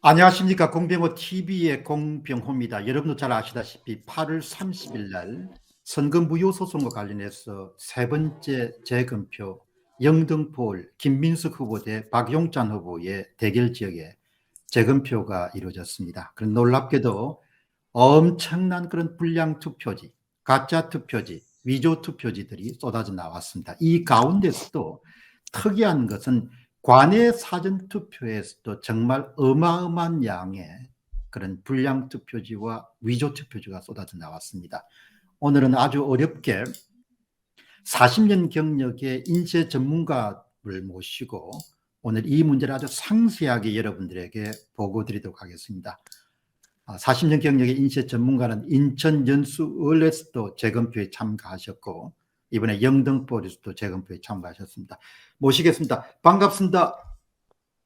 안녕하십니까. 공병호 TV의 공병호입니다. 여러분도 잘 아시다시피 8월 30일 날 선거 무효 소송과 관련해서 세 번째 재검표 영등포 김민석 후보 대 박용찬 후보의 대결 지역에 재검표가 이루어졌습니다. 그런 놀랍게도 엄청난 그런 불량 투표지, 가짜 투표지, 위조 투표지들이 쏟아져 나왔습니다. 이 가운데서도 특이한 것은 관내 사전투표에서도 정말 어마어마한 양의 그런 불량 투표지와 위조 투표지가 쏟아져 나왔습니다. 오늘은 아주 어렵게 40년 경력의 인쇄 전문가를 모시고 오늘 이 문제를 아주 상세하게 여러분들에게 보고 드리도록 하겠습니다. 40년 경력의 인쇄 전문가는 인천 연수을에서도 재검표에 참가하셨고 이번에 영등포에서도 재검표에 참가하셨습니다. 모시겠습니다. 반갑습니다.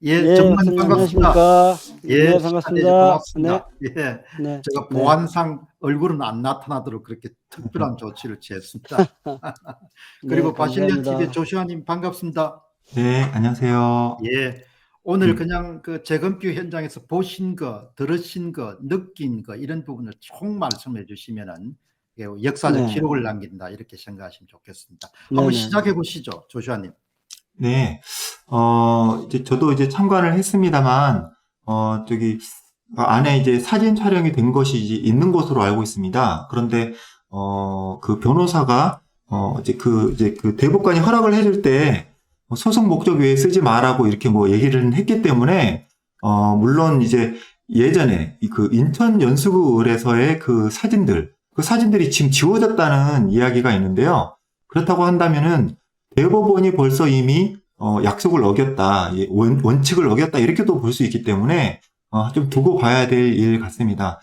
예, 예, 정말 박사님 반갑습니다. 안녕하십니까? 예, 네, 시간 내주셔서 반갑습니다. 고맙습니다. 예, 네, 제가 네. 보안상 얼굴은 안 나타나도록 그렇게 특별한 조치를 취했습니다. 그리고 네, 바실리아 TV의 감사합니다. 조슈아님 반갑습니다. 네, 안녕하세요. 예, 오늘 음, 그냥 그 재검표 현장에서 보신 거, 들으신 거, 느낀 거 이런 부분을 총 말씀해 주시면은 역사적 네, 기록을 남긴다 이렇게 생각하시면 좋겠습니다. 네, 한번 네, 시작해 보시죠, 조슈아님. 네, 이제 저도 이제 참관을 했습니다만, 저기, 안에 이제 사진 촬영이 된 것이 이제 있는 것으로 알고 있습니다. 그런데, 그 변호사가, 이제 그 대법관이 허락을 해줄 때, 소송 목적 외에 쓰지 마라고 이렇게 뭐 얘기를 했기 때문에, 물론 이제 예전에 그 인천 연수구에서의 그 사진들이 지금 지워졌다는 이야기가 있는데요. 그렇다고 한다면은, 대법원이 벌써 이미 약속을 어겼다, 원칙을 어겼다 이렇게도 볼 수 있기 때문에 좀 두고 봐야 될 일 같습니다.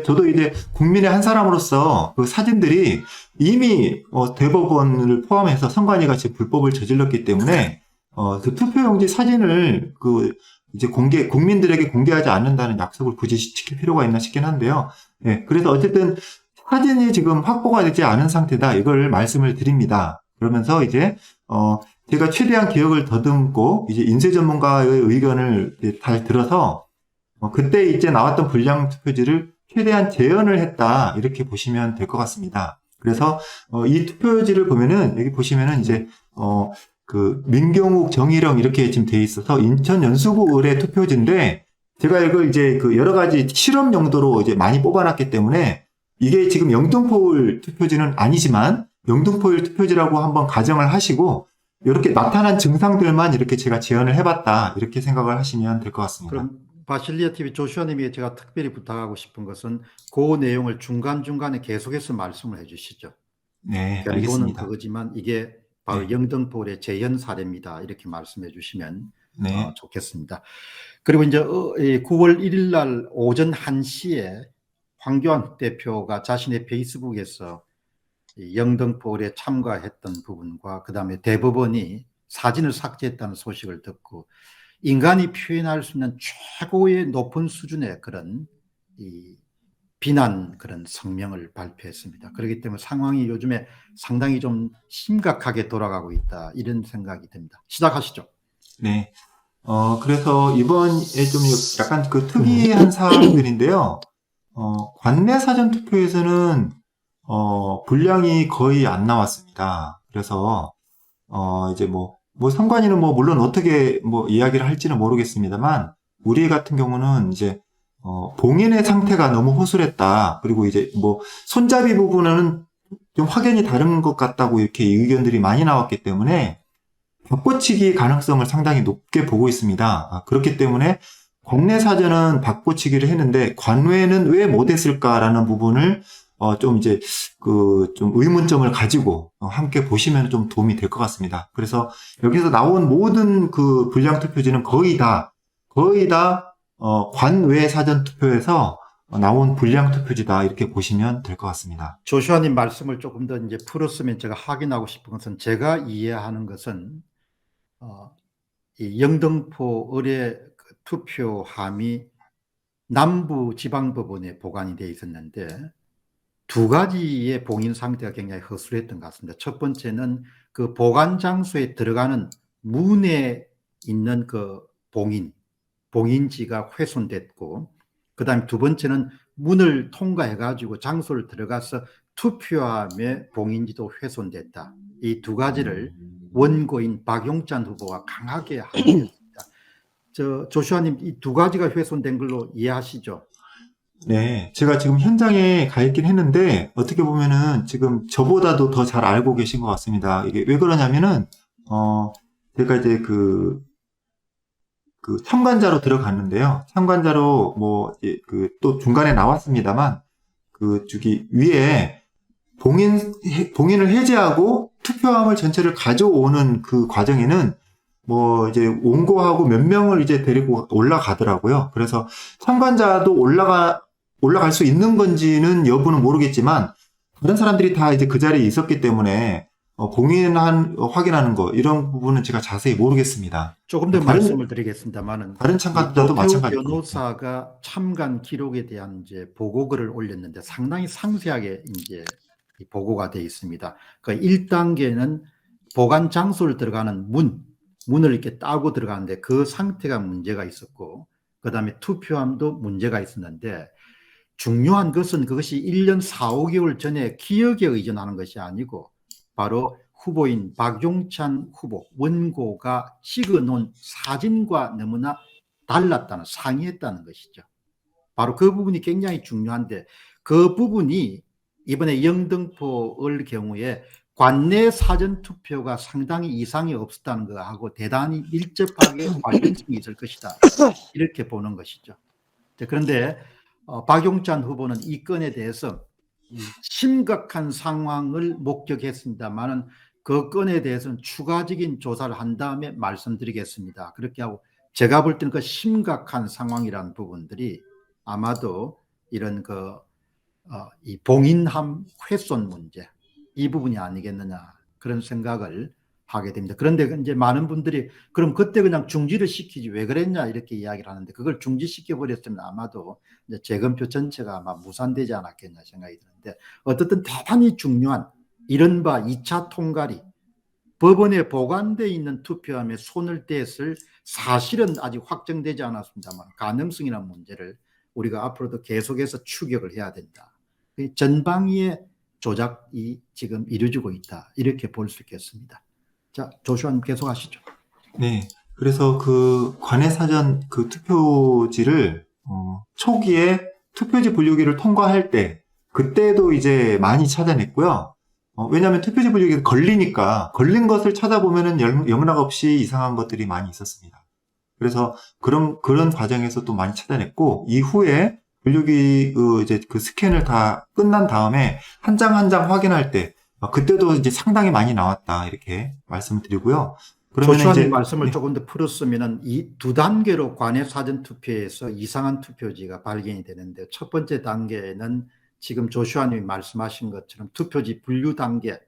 저도 이제 국민의 한 사람으로서 그 사진들이 이미 대법원을 포함해서 선관위가 지금 불법을 저질렀기 때문에 그 투표용지 사진을 그 이제 국민들에게 공개하지 않는다는 약속을 굳이 지킬 필요가 있나 싶긴 한데요. 예, 그래서 어쨌든 사진이 지금 확보가 되지 않은 상태다 이걸 말씀을 드립니다. 그러면서 이제 제가 최대한 기억을 더듬고 이제 인쇄 전문가의 의견을 잘 들어서 그때 이제 나왔던 불량 투표지를 최대한 재현을 했다 이렇게 보시면 될 것 같습니다. 그래서 이 투표지를 보면은 여기 보시면은 이제 그 민경욱, 정일영 이렇게 지금 돼 있어서 인천 연수구 의뢰 투표지인데 제가 이걸 이제 그 여러 가지 실험 용도로 이제 많이 뽑아놨기 때문에 이게 지금 영등포울 투표지는 아니지만 영등포울 투표지라고 한번 가정을 하시고 이렇게 나타난 증상들만 이렇게 제가 재현을 해봤다 이렇게 생각을 하시면 될 것 같습니다. 그럼 바실리아 TV 조슈아님에게 제가 특별히 부탁하고 싶은 것은 그 내용을 중간중간에 계속해서 말씀을 해주시죠. 네, 결론은 알겠습니다. 그거지만 이게 바로 네, 영등포울의 재현 사례입니다. 이렇게 말씀해 주시면 네, 좋겠습니다. 그리고 이제 9월 1일 날 오전 1시에 황교안 대표가 자신의 페이스북에서 영등포울에 참가했던 부분과 그 다음에 대법원이 사진을 삭제했다는 소식을 듣고 인간이 표현할 수 있는 최고의 높은 수준의 그런 비난 그런 성명을 발표했습니다. 그렇기 때문에 상황이 요즘에 상당히 좀 심각하게 돌아가고 있다 이런 생각이 듭니다. 시작하시죠. 네. 그래서 이번에 좀 약간 그 특이한 사항들인데요. 관내 사전 투표에서는 분량이 거의 안 나왔습니다. 그래서 이제 뭐 선관위는 뭐 물론 어떻게 뭐 이야기를 할지는 모르겠습니다만 우리 같은 경우는 이제 봉인의 상태가 너무 허술했다. 그리고 이제 뭐 손잡이 부분은 좀 확연히 다른 것 같다고 이렇게 의견들이 많이 나왔기 때문에 바꿔치기 가능성을 상당히 높게 보고 있습니다. 그렇기 때문에 관내 사전은 바꿔치기를 했는데 관외는 왜 못했을까라는 부분을 좀 이제 그 좀 의문점을 가지고 함께 보시면 좀 도움이 될 것 같습니다. 그래서 여기서 나온 모든 그 불량 투표지는 거의 다 관외 사전 투표에서 나온 불량 투표지다 이렇게 보시면 될 것 같습니다. 조슈아님 말씀을 조금 더 이제 풀었으면 제가 확인하고 싶은 것은 제가 이해하는 것은 이 영등포 의뢰 투표함이 남부지방법원에 보관이 되어 있었는데 두 가지의 봉인 상태가 굉장히 허술했던 것 같습니다. 첫 번째는 그 보관 장소에 들어가는 문에 있는 그 봉인, 봉인지가 훼손됐고, 그 다음에 두 번째는 문을 통과해가지고 장소를 들어가서 투표함의 봉인지도 훼손됐다. 이 두 가지를 원고인 박용찬 후보가 강하게 항의했습니다. 조슈아님, 이 두 가지가 훼손된 걸로 이해하시죠? 네, 제가 지금 현장에 가 있긴 했는데 어떻게 보면은 지금 저보다도 더 잘 알고 계신 것 같습니다. 이게 왜 그러냐면은 제가 이제 그 참관자로 들어갔는데요. 참관자로 또 중간에 나왔습니다만 저기 위에 봉인을 해제하고 투표함을 전체를 가져오는 그 과정에는 이제 원고하고 몇 명을 이제 데리고 올라가더라고요. 그래서 참관자도 올라갈 수 있는 건지는 여부는 모르겠지만 다른 사람들이 다 이제 그 자리에 있었기 때문에 확인하는 거 이런 부분은 제가 자세히 모르겠습니다. 조금 더 말씀을 드리겠습니다만은 다른 참관자도 마찬가지고. 변호사가 참관 기록에 대한 이제 보고글을 올렸는데 상당히 상세하게 이제 보고가 되어 있습니다. 그러니까 1단계는 보관 장소를 들어가는 문을 이렇게 따고 들어가는데 그 상태가 문제가 있었고, 그 다음에 투표함도 문제가 있었는데, 중요한 것은 그것이 1년 4, 5개월 전에 기억에 의존하는 것이 아니고 바로 후보인 박용찬 후보 원고가 찍어놓은 사진과 너무나 달랐다는, 상이했다는 것이죠. 바로 그 부분이 굉장히 중요한데, 그 부분이 이번에 영등포의 경우에 관내 사전투표가 상당히 이상이 없었다는 것하고 대단히 밀접하게 관련성이 있을 것이다, 이렇게 보는 것이죠. 그런데 박용찬 후보는 이 건에 대해서 심각한 상황을 목격했습니다만은 그 건에 대해서는 추가적인 조사를 한 다음에 말씀드리겠습니다. 그렇게 하고 제가 볼 때는 그 심각한 상황이라는 부분들이 아마도 이런 이 봉인함 훼손 문제, 이 부분이 아니겠느냐, 그런 생각을 하게 됩니다. 그런데 이제 많은 분들이 그럼 그때 그냥 중지를 시키지 왜 그랬냐 이렇게 이야기를 하는데, 그걸 중지시켜 버렸으면 아마도 이제 재검표 전체가 아마 무산되지 않았겠냐 생각이 드는데, 어쨌든 대단히 중요한 이른바 2차 통과리, 법원에 보관되어 있는 투표함에 손을 댔을 사실은 아직 확정되지 않았습니다만 가능성이라는 문제를 우리가 앞으로도 계속해서 추격을 해야 된다. 전방위의 조작이 지금 이루어지고 있다, 이렇게 볼 수 있겠습니다. 자, 조슈아님 계속 하시죠. 네. 그래서 그 관내 사전 그 투표지를 초기에 투표지 분류기를 통과할 때 그때도 이제 많이 찾아냈고요. 왜냐하면 투표지 분류기가 걸리니까 걸린 것을 찾아보면은 영락없이 이상한 것들이 많이 있었습니다. 그래서 그런 과정에서 또 많이 찾아냈고, 이후에 분류기 이제 그 스캔을 다 끝난 다음에 한 장 한 장 확인할 때 그때도 이제 상당히 많이 나왔다, 이렇게 말씀을 드리고요. 그러면 조슈아님 이제 말씀을 조금 더 풀었으면은 이 두 단계로 관내 사전 투표에서 이상한 투표지가 발견이 되는데, 첫 번째 단계는 지금 조슈아님이 말씀하신 것처럼 투표지 분류 단계,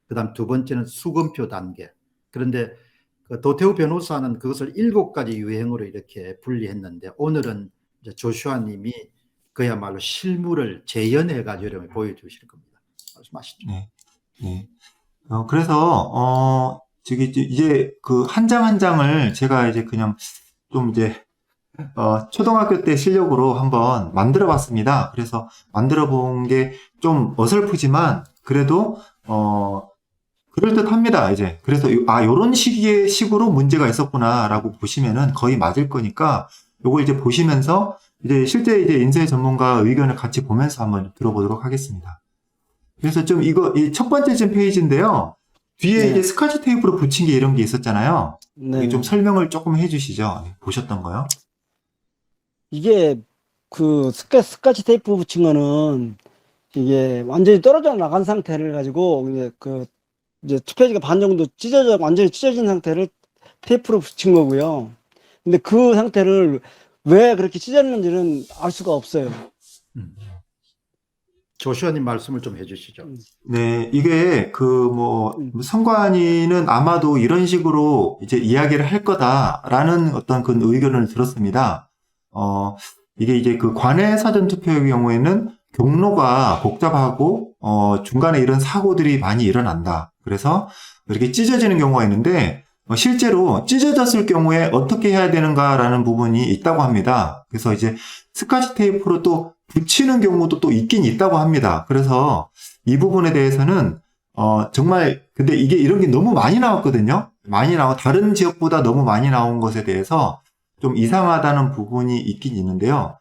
그다음 두 번째는 수검표 단계. 그런데 도태우 변호사는 그것을 7가지 유형으로 이렇게 분리했는데, 오늘은 이제 조슈아님이 그야말로 실물을 재현해가지고 여러분이 보여주실 겁니다. 말씀하시죠. 네. 네. 그래서 저기 이제 그 한 장 한 장을 제가 이제 그냥 좀 이제 초등학교 때 실력으로 한번 만들어 봤습니다. 그래서 만들어 본 게 좀 어설프지만 그래도 그럴듯합니다, 이제. 그래서 요런 식으로 문제가 있었구나라고 보시면은 거의 맞을 거니까 요걸 이제 보시면서 이제 실제 이제 인쇄 전문가 의견을 같이 보면서 한번 들어보도록 하겠습니다. 그래서 좀 이 첫 번째 페이지인데요. 뒤에 네. 이제 스카치 테이프로 붙인 게 이런 게 있었잖아요. 네. 좀 설명을 조금 해주시죠. 보셨던 거요? 이게 그 스카치 테이프 붙인 거는 이게 완전히 떨어져 나간 상태를 가지고 이제 투표지가 반 정도 완전히 찢어진 상태를 테이프로 붙인 거고요. 근데 그 상태를 왜 그렇게 찢었는지는 알 수가 없어요. 조슈아님 말씀을 좀 해주시죠. 네, 이게 선관위는 아마도 이런 식으로 이제 이야기를 할 거다라는 어떤 그 의견을 들었습니다. 이게 이제 그 관내 사전 투표의 경우에는 경로가 복잡하고 중간에 이런 사고들이 많이 일어난다. 그래서 이렇게 찢어지는 경우가 있는데 실제로 찢어졌을 경우에 어떻게 해야 되는가라는 부분이 있다고 합니다. 그래서 이제 스카치 테이프로 또 붙이는 경우도 또 있긴 있다고 합니다. 그래서 이 부분에 대해서는 정말 근데 이게 이런 게 너무 많이 나왔거든요. 다른 지역보다 너무 많이 나온 것에 대해서 좀 이상하다는 부분이 있긴 있는데요.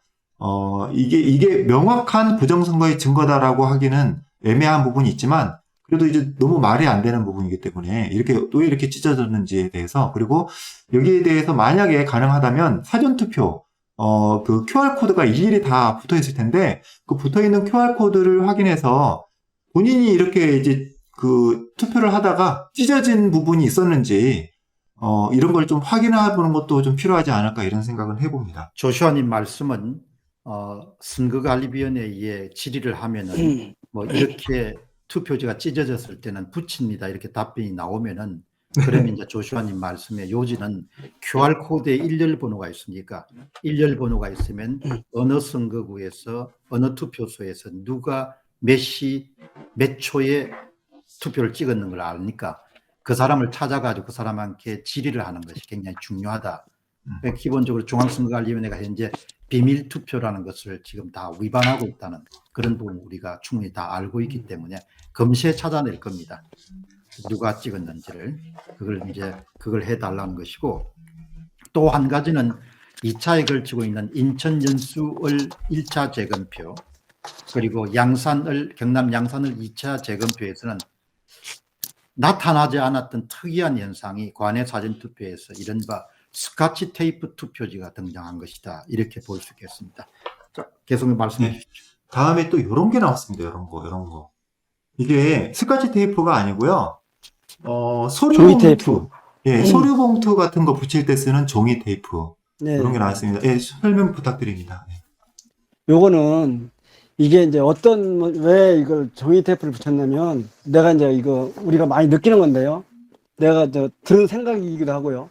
이게 명확한 부정선거의 증거다라고 하기는 애매한 부분이 있지만 그래도 이제 너무 말이 안 되는 부분이기 때문에 왜 이렇게 찢어졌는지에 대해서, 그리고 여기에 대해서 만약에 가능하다면 사전투표, 그 QR코드가 일일이 다 붙어 있을 텐데, 그 붙어 있는 QR코드를 확인해서 본인이 이렇게 이제 그 투표를 하다가 찢어진 부분이 있었는지, 이런 걸 좀 확인해 보는 것도 좀 필요하지 않을까 이런 생각을 해봅니다. 조슈아님 말씀은 선거관리위원회에 질의를 하면은 뭐 이렇게 투표지가 찢어졌을 때는 붙입니다 이렇게 답변이 나오면은, 그러면 이제 조슈아님 말씀의 요지는 QR코드에 일렬 번호가 있으니까 일렬 번호가 있으면 어느 선거구에서 어느 투표소에서 누가 몇 시 몇 초에 투표를 찍었는 걸 아니까 그 사람을 찾아가지고 그 사람한테 질의를 하는 것이 굉장히 중요하다. 기본적으로 중앙선거관리위원회가 현재 비밀 투표라는 것을 지금 다 위반하고 있다는 그런 부분 우리가 충분히 다 알고 있기 때문에 검시에 찾아낼 겁니다. 누가 찍었는지를 그걸 해달라는 것이고, 또 한 가지는 2차에 걸치고 있는 인천 연수을 1차 재검표, 그리고 경남 양산을 2차 재검표에서는 나타나지 않았던 특이한 현상이 관내 사전투표에서 이른바 스카치 테이프 투표지가 등장한 것이다 이렇게 볼 수 있겠습니다. 자, 계속 말씀해 주십시오. 다음에 또 이런 게 나왔습니다. 이런 거. 이게 스카치 테이프가 아니고요. 소류 종이 봉투. 테이프. 예, 소류 봉투 같은 거 붙일 때 쓰는 종이 테이프. 네. 이런 게 나왔습니다. 예, 설명 부탁드립니다. 요거는 이게 이제 왜 이걸 종이 테이프를 붙였냐면, 내가 이제 이거 우리가 많이 느끼는 건데요. 내가 들은 생각이기도 하고요.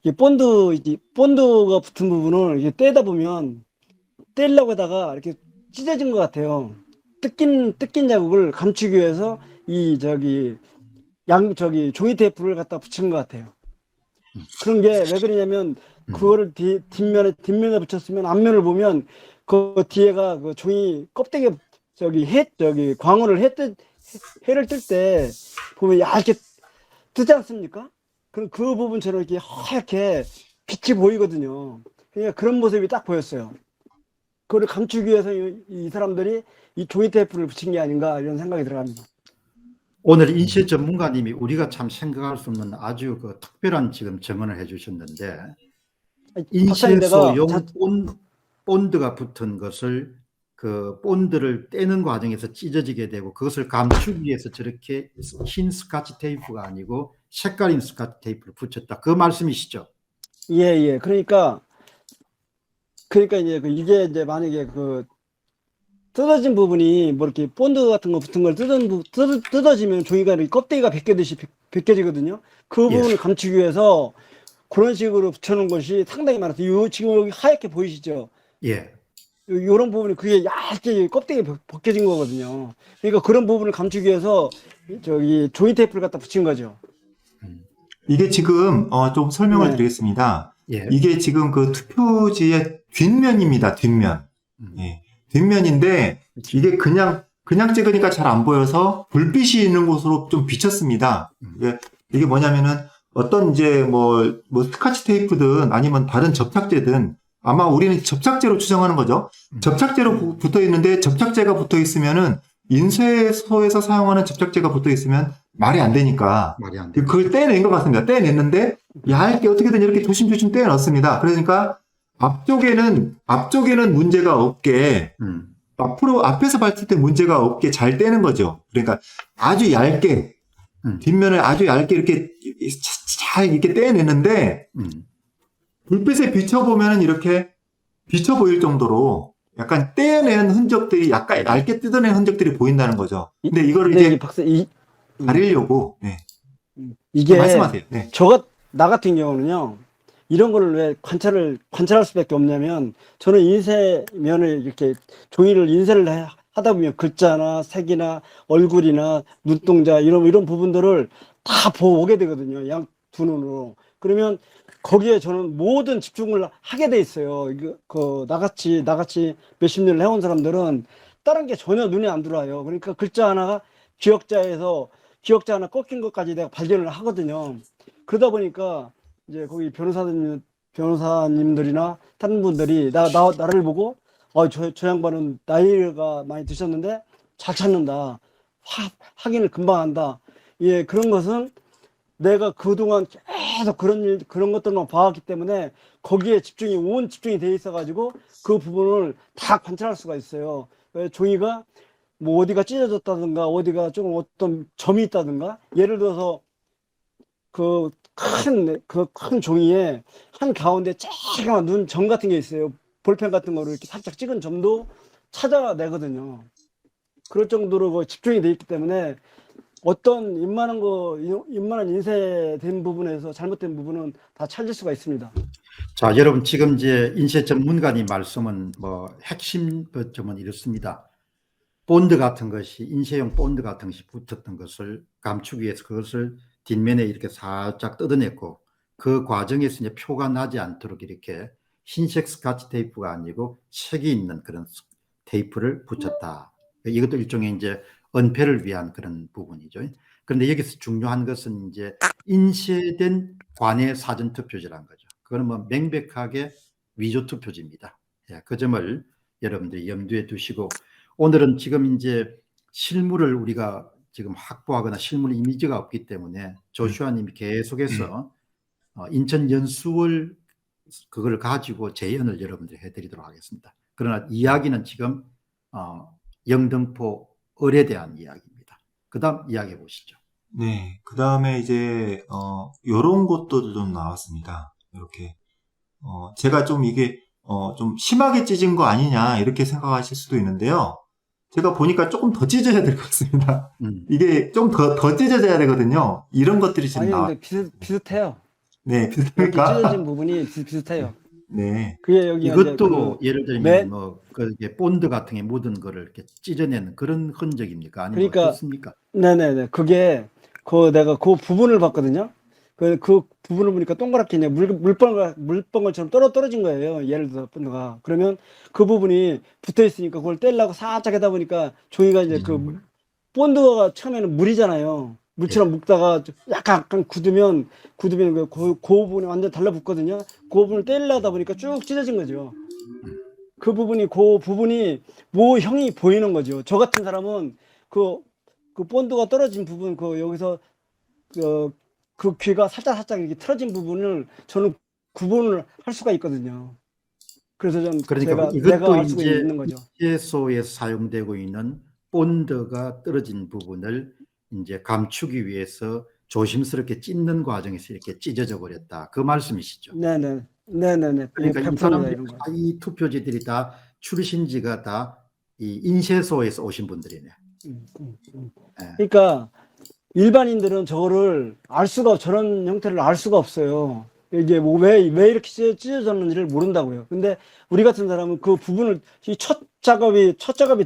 이 본드가 붙은 부분을 이게 떼다 보면 떼려고 하다가 이렇게 찢어진 것 같아요. 뜯긴 자국을 감추기 위해서 종이 테이프를 갖다 붙인 것 같아요. 그런 게 왜 그러냐면, 그거를 뒷면에 붙였으면 앞면을 보면 그 뒤에가 그 종이 껍데기 해를 뜰 때 보면 얇게 뜨지 않습니까? 그럼 그 부분처럼 이렇게 하얗게 빛이 보이거든요. 그러니까 그런 모습이 딱 보였어요. 그거를 감추기 위해서 이 사람들이 이 종이 테이프를 붙인 게 아닌가 이런 생각이 들어갑니다. 오늘 인쇄 전문가님이 우리가 참 생각할 수 없는 아주 그 특별한 지금 증언을 해주셨는데, 인쇄소용 본드가 붙은 것을 그 본드를 떼는 과정에서 찢어지게 되고 그것을 감추기 위해서 저렇게 흰 스카치 테이프가 아니고 색깔인 스카치 테이프를 붙였다. 그 말씀이시죠? 예. 그러니까 이제 이게 이제 만약에 그 뜯어진 부분이 뭐 이렇게 본드 같은 거 붙은 걸 뜯어지면 종이가 이렇게 껍데기가 벗겨지거든요. 그 부분을 감추기 위해서 그런 식으로 붙여놓은 것이 상당히 많았어요. 지금 여기 하얗게 보이시죠? 예. 이런 부분이 그게 얇게 껍데기 벗겨진 거거든요. 그러니까 그런 부분을 감추기 위해서 종이 테이프를 갖다 붙인 거죠. 이게 지금 좀 설명을 드리겠습니다. 예. 이게 지금 그 투표지의 뒷면입니다. 뒷면. 예. 뒷면인데 이게 그냥 찍으니까 잘 안 보여서 불빛이 있는 곳으로 좀 비쳤습니다. 이게 뭐냐면은 어떤 이제 뭐 스카치 테이프든 아니면 다른 접착제든 아마 우리는 접착제로 추정하는 거죠. 접착제로 붙어 있는데 접착제가 붙어 있으면은 인쇄소에서 사용하는 접착제가 붙어 있으면 말이 안 되니까 말이 안 돼. 그걸 떼낸 것 같습니다. 떼냈는데 얇게 어떻게든 이렇게 조심조심 떼어놨습니다. 그러니까 앞쪽에는 문제가 없게 앞에서 봤을 때 문제가 없게 잘 떼는 거죠. 그러니까 아주 얇게 뒷면을 아주 얇게 이렇게 잘 이렇게 떼내는데 불빛에 비춰보면은 이렇게 비쳐 보일 정도로 약간 떼어낸 흔적들이 약간 얇게 뜯어낸 흔적들이 보인다는 거죠. 근데 이거를 이제 가리려고 이게 말씀하세요. 네. 나 같은 경우는요, 이런 거를 왜 관찰할 수밖에 없냐면, 저는 인쇄면을 이렇게 종이를 인쇄를 하다 보면 글자나 색이나 얼굴이나 눈동자 이런 부분들을 다 보게 되거든요. 분으로. 그러면 거기에 저는 모든 집중을 하게 돼 있어요. 나같이 몇십 년을 해온 사람들은 다른 게 전혀 눈에 안 들어와요. 그러니까 글자 하나가 기억자 하나 꺾인 것까지 내가 발견을 하거든요. 그러다 보니까 이제 거기 변호사님들이나 다른 분들이 나를 보고 저 양반은 나이가 많이 드셨는데 잘 찾는다. 확인을 금방 한다. 예, 그런 것은 내가 그동안 계속 그런 것들만 봐왔기 때문에 거기에 온 집중이 돼 있어가지고 그 부분을 다 관찰할 수가 있어요. 종이가 뭐 어디가 찢어졌다든가 어디가 조금 어떤 점이 있다든가 예를 들어서 그 큰 종이에 한 가운데 조그만 눈 점 같은 게 있어요. 볼펜 같은 거로 이렇게 살짝 찍은 점도 찾아내거든요. 그럴 정도로 집중이 돼 있기 때문에 어떤 인만한 인쇄된 부분에서 잘못된 부분은 다 찾을 수가 있습니다. 자, 여러분 지금 이제 인쇄 전문가님 말씀은 뭐 핵심 점은 이렇습니다. 본드 같은 것이 인쇄용 본드 같은 것이 붙었던 것을 감추기 위해서 그것을 뒷면에 이렇게 살짝 뜯어냈고 그 과정에서 이제 표가 나지 않도록 이렇게 흰색 스카치 테이프가 아니고 색이 있는 그런 테이프를 붙였다. 이것도 일종의 이제 은폐를 위한 그런 부분이죠. 그런데 여기서 중요한 것은 이제 인쇄된 관내 사전 투표지라는 거죠. 그거는 뭐 명백하게 위조 투표지입니다. 예, 그 점을 여러분들이 염두에 두시고 오늘은 지금 이제 실물을 우리가 지금 확보하거나 실물 이미지가 없기 때문에 조슈아님이 계속해서 인천 연수월 그걸 가지고 재연을 여러분들이 해드리도록 하겠습니다. 그러나 이야기는 지금 영등포 을에 대한 이야기입니다. 그 다음 이야기해 보시죠. 네, 그 다음에 이제 요런 것도 좀 나왔습니다. 이렇게 제가 좀 이게 좀 심하게 찢은 거 아니냐 이렇게 생각하실 수도 있는데요. 제가 보니까 조금 더 찢어야 될 것 같습니다. 이게 좀 더 찢어져야 되거든요. 이런 것들이 지금 아니 근데 비슷해요. 네, 이렇게 비슷할까? 찢어진 부분이 비슷해요. 네, 그게 여기 이것도 예를 들면 네. 뭐 그게 본드 같은 게 묻은 거를 이렇게 찢어내는 그런 흔적입니까? 아니면 그러니까 어떻습니까? 네네네. 그게 내가 그 부분을 봤거든요. 그 부분을 보니까 동그랗게 그냥 물방울처럼 떨어진 거예요. 예를 들어서 본드가. 그러면 그 부분이 붙어 있으니까 그걸 떼려고 살짝 하다 보니까 종이가 이제 그 본드가 처음에는 물이잖아요. 물처럼 묶다가 약간 굳으면 그 부분이 완전 달라붙거든요. 그 부분을 떼려다 보니까 쭉 찢어진 거죠. 그 부분이 모형이 보이는 거죠. 저 같은 사람은 그 본드가 떨어진 부분 여기서 그 귀가 살짝 이렇게 틀어진 부분을 저는 구분을 할 수가 있거든요. 그래서 좀 그러니까 내가 이것도 알 수가 이제 있는 거죠. 인쇄소에서 사용되고 있는 본드가 떨어진 부분을 이제 감추기 위해서 조심스럽게 찢는 과정에서 이렇게 찢어져 버렸다. 그 말씀이시죠? 네네네. 그러니까 이 100%입니다, 사람들이 이런 거. 이 투표지들이 다 출신지가 다 이 인쇄소에서 오신 분들이네. 예. 그러니까 일반인들은 저런 형태를 알 수가 없어요. 이게 뭐 왜 이렇게 찢어졌는지를 모른다고요. 근데 우리 같은 사람은 그 부분을 첫 작업이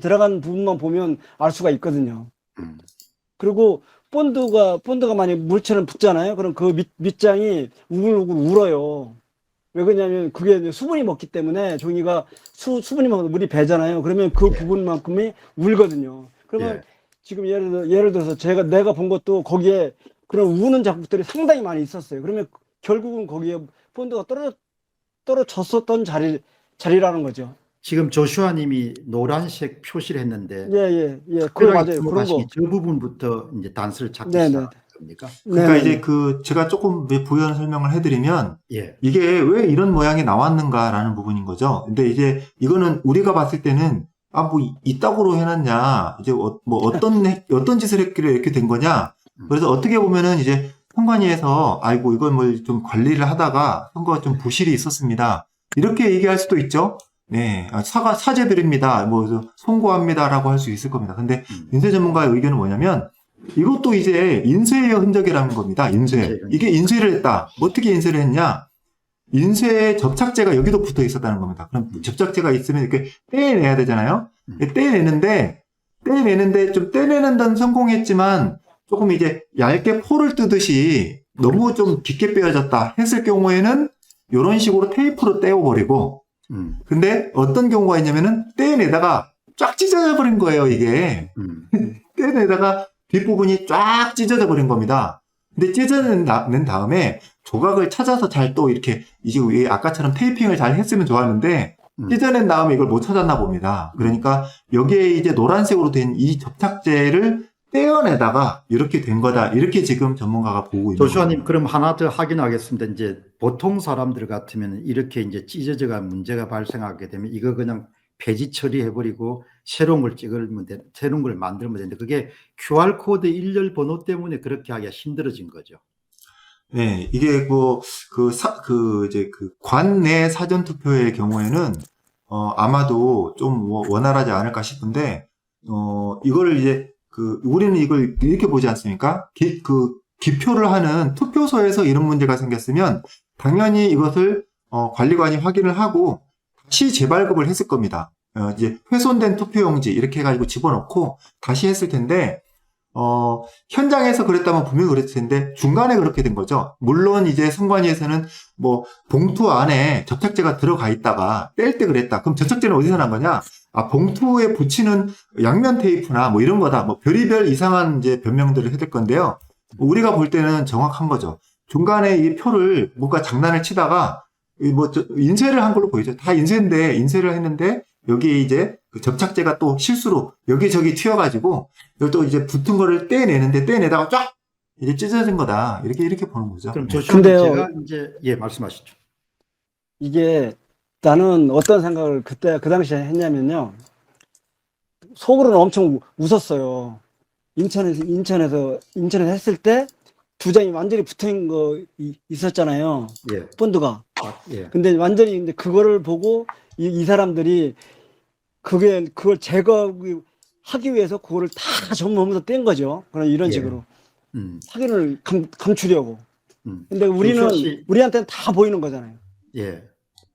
들어간 부분만 보면 알 수가 있거든요. 그리고 본드가 만약 물처럼 붙잖아요. 그럼 그 밑장이 우글우글 울어요. 왜 그러냐면 그게 이제 수분이 먹기 때문에 종이가 수분이 먹어서 물이 배잖아요. 그러면 그 부분만큼이 울거든요. 그러면 예. 지금 예를 들어서 내가 본 것도 거기에 그런 우는 작품들이 상당히 많이 있었어요. 그러면 결국은 거기에 본드가 떨어졌었던 자리라는 거죠. 지금 조슈아님이 노란색 표시를 했는데 예. 그거 맞아요. 그런 거. 저 부분부터 이제 단서를 찾기 네네. 시작한 겁니까? 그러니까 네네네. 이제 제가 조금 부연 설명을 해드리면 예. 이게 왜 이런 모양이 나왔는가라는 부분인 거죠. 근데 이제 이거는 우리가 봤을 때는 뭐 이따구로 해놨냐, 이제 뭐 어떤 짓을 했길래 이렇게 된 거냐. 그래서 어떻게 보면은 이제 선관위에서 아이고 이걸 뭘 좀 관리를 하다가 선거가 좀 부실이 있었습니다. 이렇게 얘기할 수도 있죠. 네, 사죄드립니다. 뭐 송구합니다라고 할 수 있을 겁니다. 근데 인쇄 전문가의 의견은 뭐냐면 이것도 이제 인쇄의 흔적이라는 겁니다. 인쇄. 이게 인쇄를 했다. 어떻게 인쇄를 했냐? 인쇄 접착제가 여기도 붙어 있었다는 겁니다. 그럼 접착제가 있으면 이렇게 떼내야 되잖아요. 떼내는데 좀 떼내는 데는 성공했지만 조금 이제 얇게 포를 뜨듯이 너무 좀 깊게 빼어졌다 했을 경우에는 이런 식으로 테이프로 떼어버리고, 근데 어떤 경우가 있냐면은 떼내다가 쫙 찢어져 버린 거예요, 이게. 떼내다가 뒷부분이 쫙 찢어져 버린 겁니다. 근데 찢어낸 다음에 조각을 찾아서 잘 또 이렇게, 이제 아까처럼 테이핑을 잘 했으면 좋았는데, 찢어낸 다음에 이걸 못 찾았나 봅니다. 그러니까 여기에 이제 노란색으로 된 이 접착제를 떼어내다가 이렇게 된 거다. 이렇게 지금 전문가가 보고 있는 조슈아님, 거예요. 그럼 하나 더 확인하겠습니다. 이제 보통 사람들 같으면 이렇게 이제 찢어져가 문제가 발생하게 되면 이거 그냥 폐지 처리해버리고 새로운 걸 새로운 걸 만들면 되는데 그게 QR코드 일렬 번호 때문에 그렇게 하기가 힘들어진 거죠. 네, 이게 이제 관내 사전투표의 경우에는, 아마도 좀 원활하지 않을까 싶은데, 이거를 이제, 우리는 이걸 이렇게 보지 않습니까? 기표를 하는 투표소에서 이런 문제가 생겼으면, 당연히 이것을, 관리관이 확인을 하고, 다시 재발급을 했을 겁니다. 이제 훼손된 투표용지, 이렇게 해가지고 집어넣고, 다시 했을 텐데, 현장에서 그랬다면 분명히 그랬을 텐데 중간에 그렇게 된 거죠. 물론 이제 선관위에서는 뭐 봉투 안에 접착제가 들어가 있다가 뗄 때 그랬다. 그럼 접착제는 어디서 난 거냐? 아, 봉투에 붙이는 양면 테이프나 뭐 이런 거다. 뭐 별의별 이상한 이제 변명들을 해댈 건데요. 우리가 볼 때는 정확한 거죠. 중간에 이 표를 뭔가 장난을 치다가 인쇄를 한 걸로 보이죠. 다 인쇄를 했는데 여기에 이제 그 접착제가 또 실수로 여기저기 튀어가지고 이걸 또 이제 붙은 거를 떼내다가 쫙 이제 찢어진 거다. 이렇게 보는 거죠. 그럼 네. 조슈아님, 근데요. 제가 이제 말씀하시죠. 이게 나는 어떤 생각을 그때 그 당시에 했냐면요. 속으로는 엄청 웃었어요. 인천에서 했을 때 두 장이 완전히 붙은 거 있었잖아요. 예. 본드가. 예. 근데 완전히 근데 그거를 보고 이 사람들이 그걸 제거하기 위해서 그거를 다 전부하면서 뗀 거죠. 그런 이런 예. 식으로 음. 확인을 감추려고. 근데 조슈아 씨, 우리한테는 다 보이는 거잖아요. 예.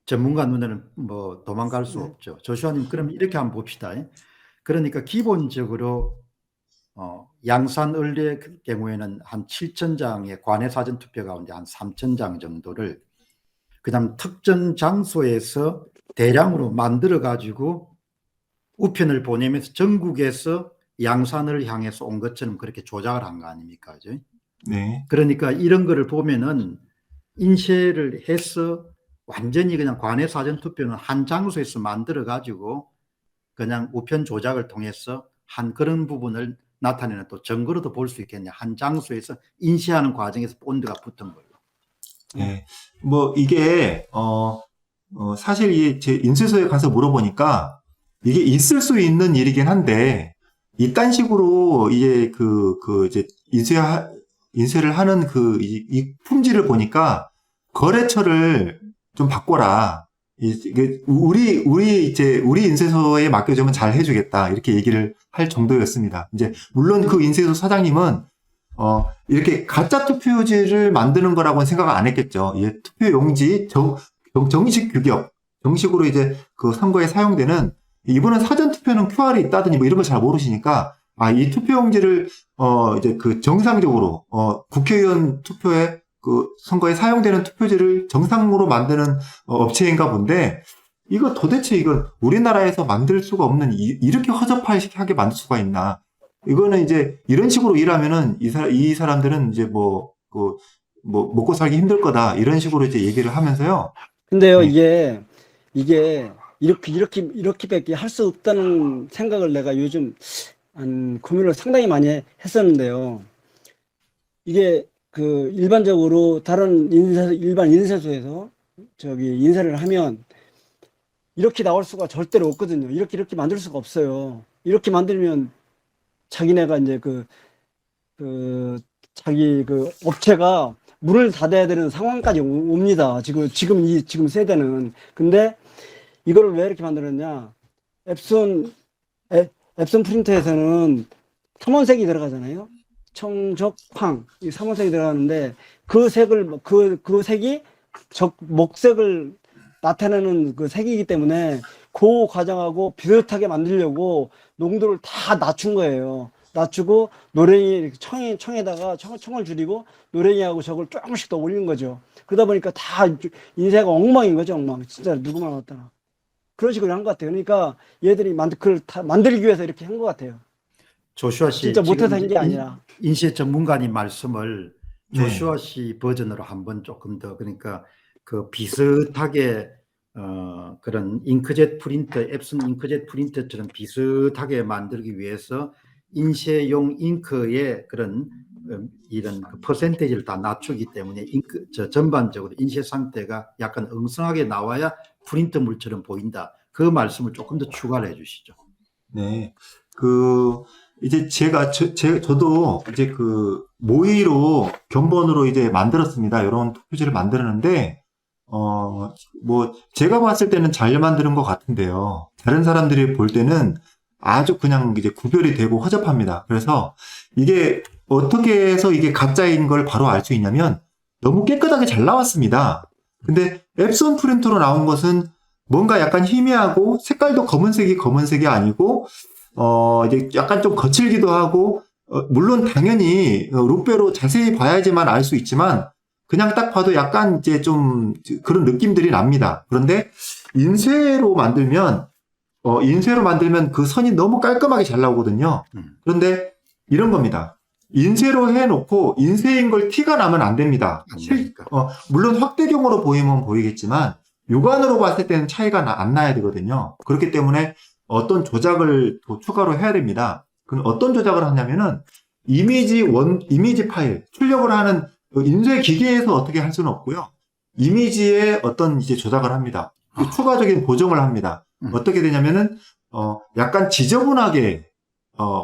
전문가 눈에는 뭐 도망갈 수 네. 없죠. 조슈아님, 그럼 이렇게 한번 봅시다. 그러니까 기본적으로 양산을리의 경우에는 한 7,000장의 관내 사전 투표 가운데 한 3,000장 정도를 그다음 특정 장소에서 대량으로 만들어 가지고 우편을 보내면서 전국에서 양산을 향해서 온 것처럼 그렇게 조작을 한 거 아닙니까? 그죠? 네. 그러니까 이런 거를 보면은 인쇄를 해서 완전히 그냥 관내 사전 투표는 한 장소에서 만들어 가지고 그냥 우편 조작을 통해서 한 그런 부분을 나타내는 또 증거로도 볼 수 있겠네요. 한 장소에서 인쇄하는 과정에서 본드가 붙은 걸로. 네. 뭐 이게 사실 제 인쇄소에 가서 물어보니까 이게 있을 수 있는 일이긴 한데 이딴 식으로 이제 이제 인쇄를 하는 이 품질을 보니까 거래처를 좀 바꿔라. 이게 우리 인쇄소에 맡겨주면 잘 해주겠다. 이렇게 얘기를 할 정도였습니다. 이제 물론 그 인쇄소 사장님은 이렇게 가짜 투표지를 만드는 거라고는 생각을 안 했겠죠. 투표 용지 정식 규격, 정식으로 이제 그 선거에 사용되는 이분은 사전 투표는 QR이 있다더니 뭐 이런 걸 잘 모르시니까 이 투표 용지를 이제 정상적으로 국회의원 투표에 선거에 사용되는 투표지를 정상으로 만드는 업체인가 본데 이거 도대체 이걸 우리나라에서 만들 수가 없는 이렇게 허접하게 만들 수가 있나? 이거는 이제 이런 식으로 일하면은 이 사람들은 이제 먹고 살기 힘들 거다 이런 식으로 이제 얘기를 하면서요. 근데요, 네. 이게 이렇게밖에 할 수 없다는 생각을 내가 요즘 고민을 상당히 많이 했었는데요. 이게 일반적으로 다른 일반 인쇄소에서 인쇄를 하면 이렇게 나올 수가 절대로 없거든요. 이렇게 만들 수가 없어요. 이렇게 만들면 자기네가 이제 자기 업체가 문을 닫아야 되는 상황까지 옵니다. 지금 세대는. 근데 이거를 왜 이렇게 만들었냐? 앱손 프린터에서는 삼원색이 들어가잖아요. 청적황, 이 삼원색이 들어가는데 그 색이 목색을 나타내는 그 색이기 때문에 그 과정하고 비슷하게 만들려고 농도를 다 낮춘 거예요. 낮추고 노랭이 이렇게 청에다가 청을 줄이고 노랭이하고 저걸 조금씩 더 올린 거죠. 그러다 보니까 다 인쇄가 엉망인 거죠, 엉망. 진짜 누구만 왔다나. 그런 식으로 한 것 같아요. 그러니까 얘들이 그걸 다 만들기 위해서 이렇게 한 것 같아요. 조슈아 씨, 진짜 못해서 지금 한 게 아니라. 인쇄 전문가님 말씀을 네. 조슈아 씨 버전으로 한번 조금 더, 그러니까 그 비슷하게 그런 잉크젯 프린터, 앱슨 잉크젯 프린터처럼 비슷하게 만들기 위해서 인쇄용 잉크의 그런 이런 그 퍼센테이지를 다 낮추기 때문에 전반적으로 인쇄 상태가 약간 엉성하게 나와야 프린터 물처럼 보인다. 그 말씀을 조금 더 추가를 해주시죠. 네. 이제 저도 이제 모의로 견본으로 이제 만들었습니다. 이런 표지를 만들었는데, 제가 봤을 때는 잘 만드는 것 같은데요. 다른 사람들이 볼 때는 아주 그냥 이제 구별이 되고 허접합니다. 그래서 이게 어떻게 해서 이게 가짜인 걸 바로 알 수 있냐면 너무 깨끗하게 잘 나왔습니다. 근데 앱손 프린터로 나온 것은 뭔가 약간 희미하고 색깔도 검은색이 아니고 이제 약간 좀 거칠기도 하고 물론 당연히 룩배로 자세히 봐야지만 알 수 있지만 그냥 딱 봐도 약간 이제 좀 그런 느낌들이 납니다. 그런데 인쇄로 만들면 그 선이 너무 깔끔하게 잘 나오거든요. 그런데 이런 겁니다. 인쇄로 해놓고 인쇄인 걸 티가 나면 안 됩니다. 안 되니까. 물론 확대경으로 보이면 보이겠지만 육안으로 봤을 때는 차이가 안 나야 되거든요. 그렇기 때문에 어떤 조작을 더 추가로 해야 됩니다. 그럼 어떤 조작을 하냐면은 이미지 파일 출력을 하는 인쇄 기계에서 어떻게 할 수는 없고요. 이미지에 어떤 이제 조작을 합니다. 추가적인 보정을 합니다. 어떻게 되냐면은 약간 지저분하게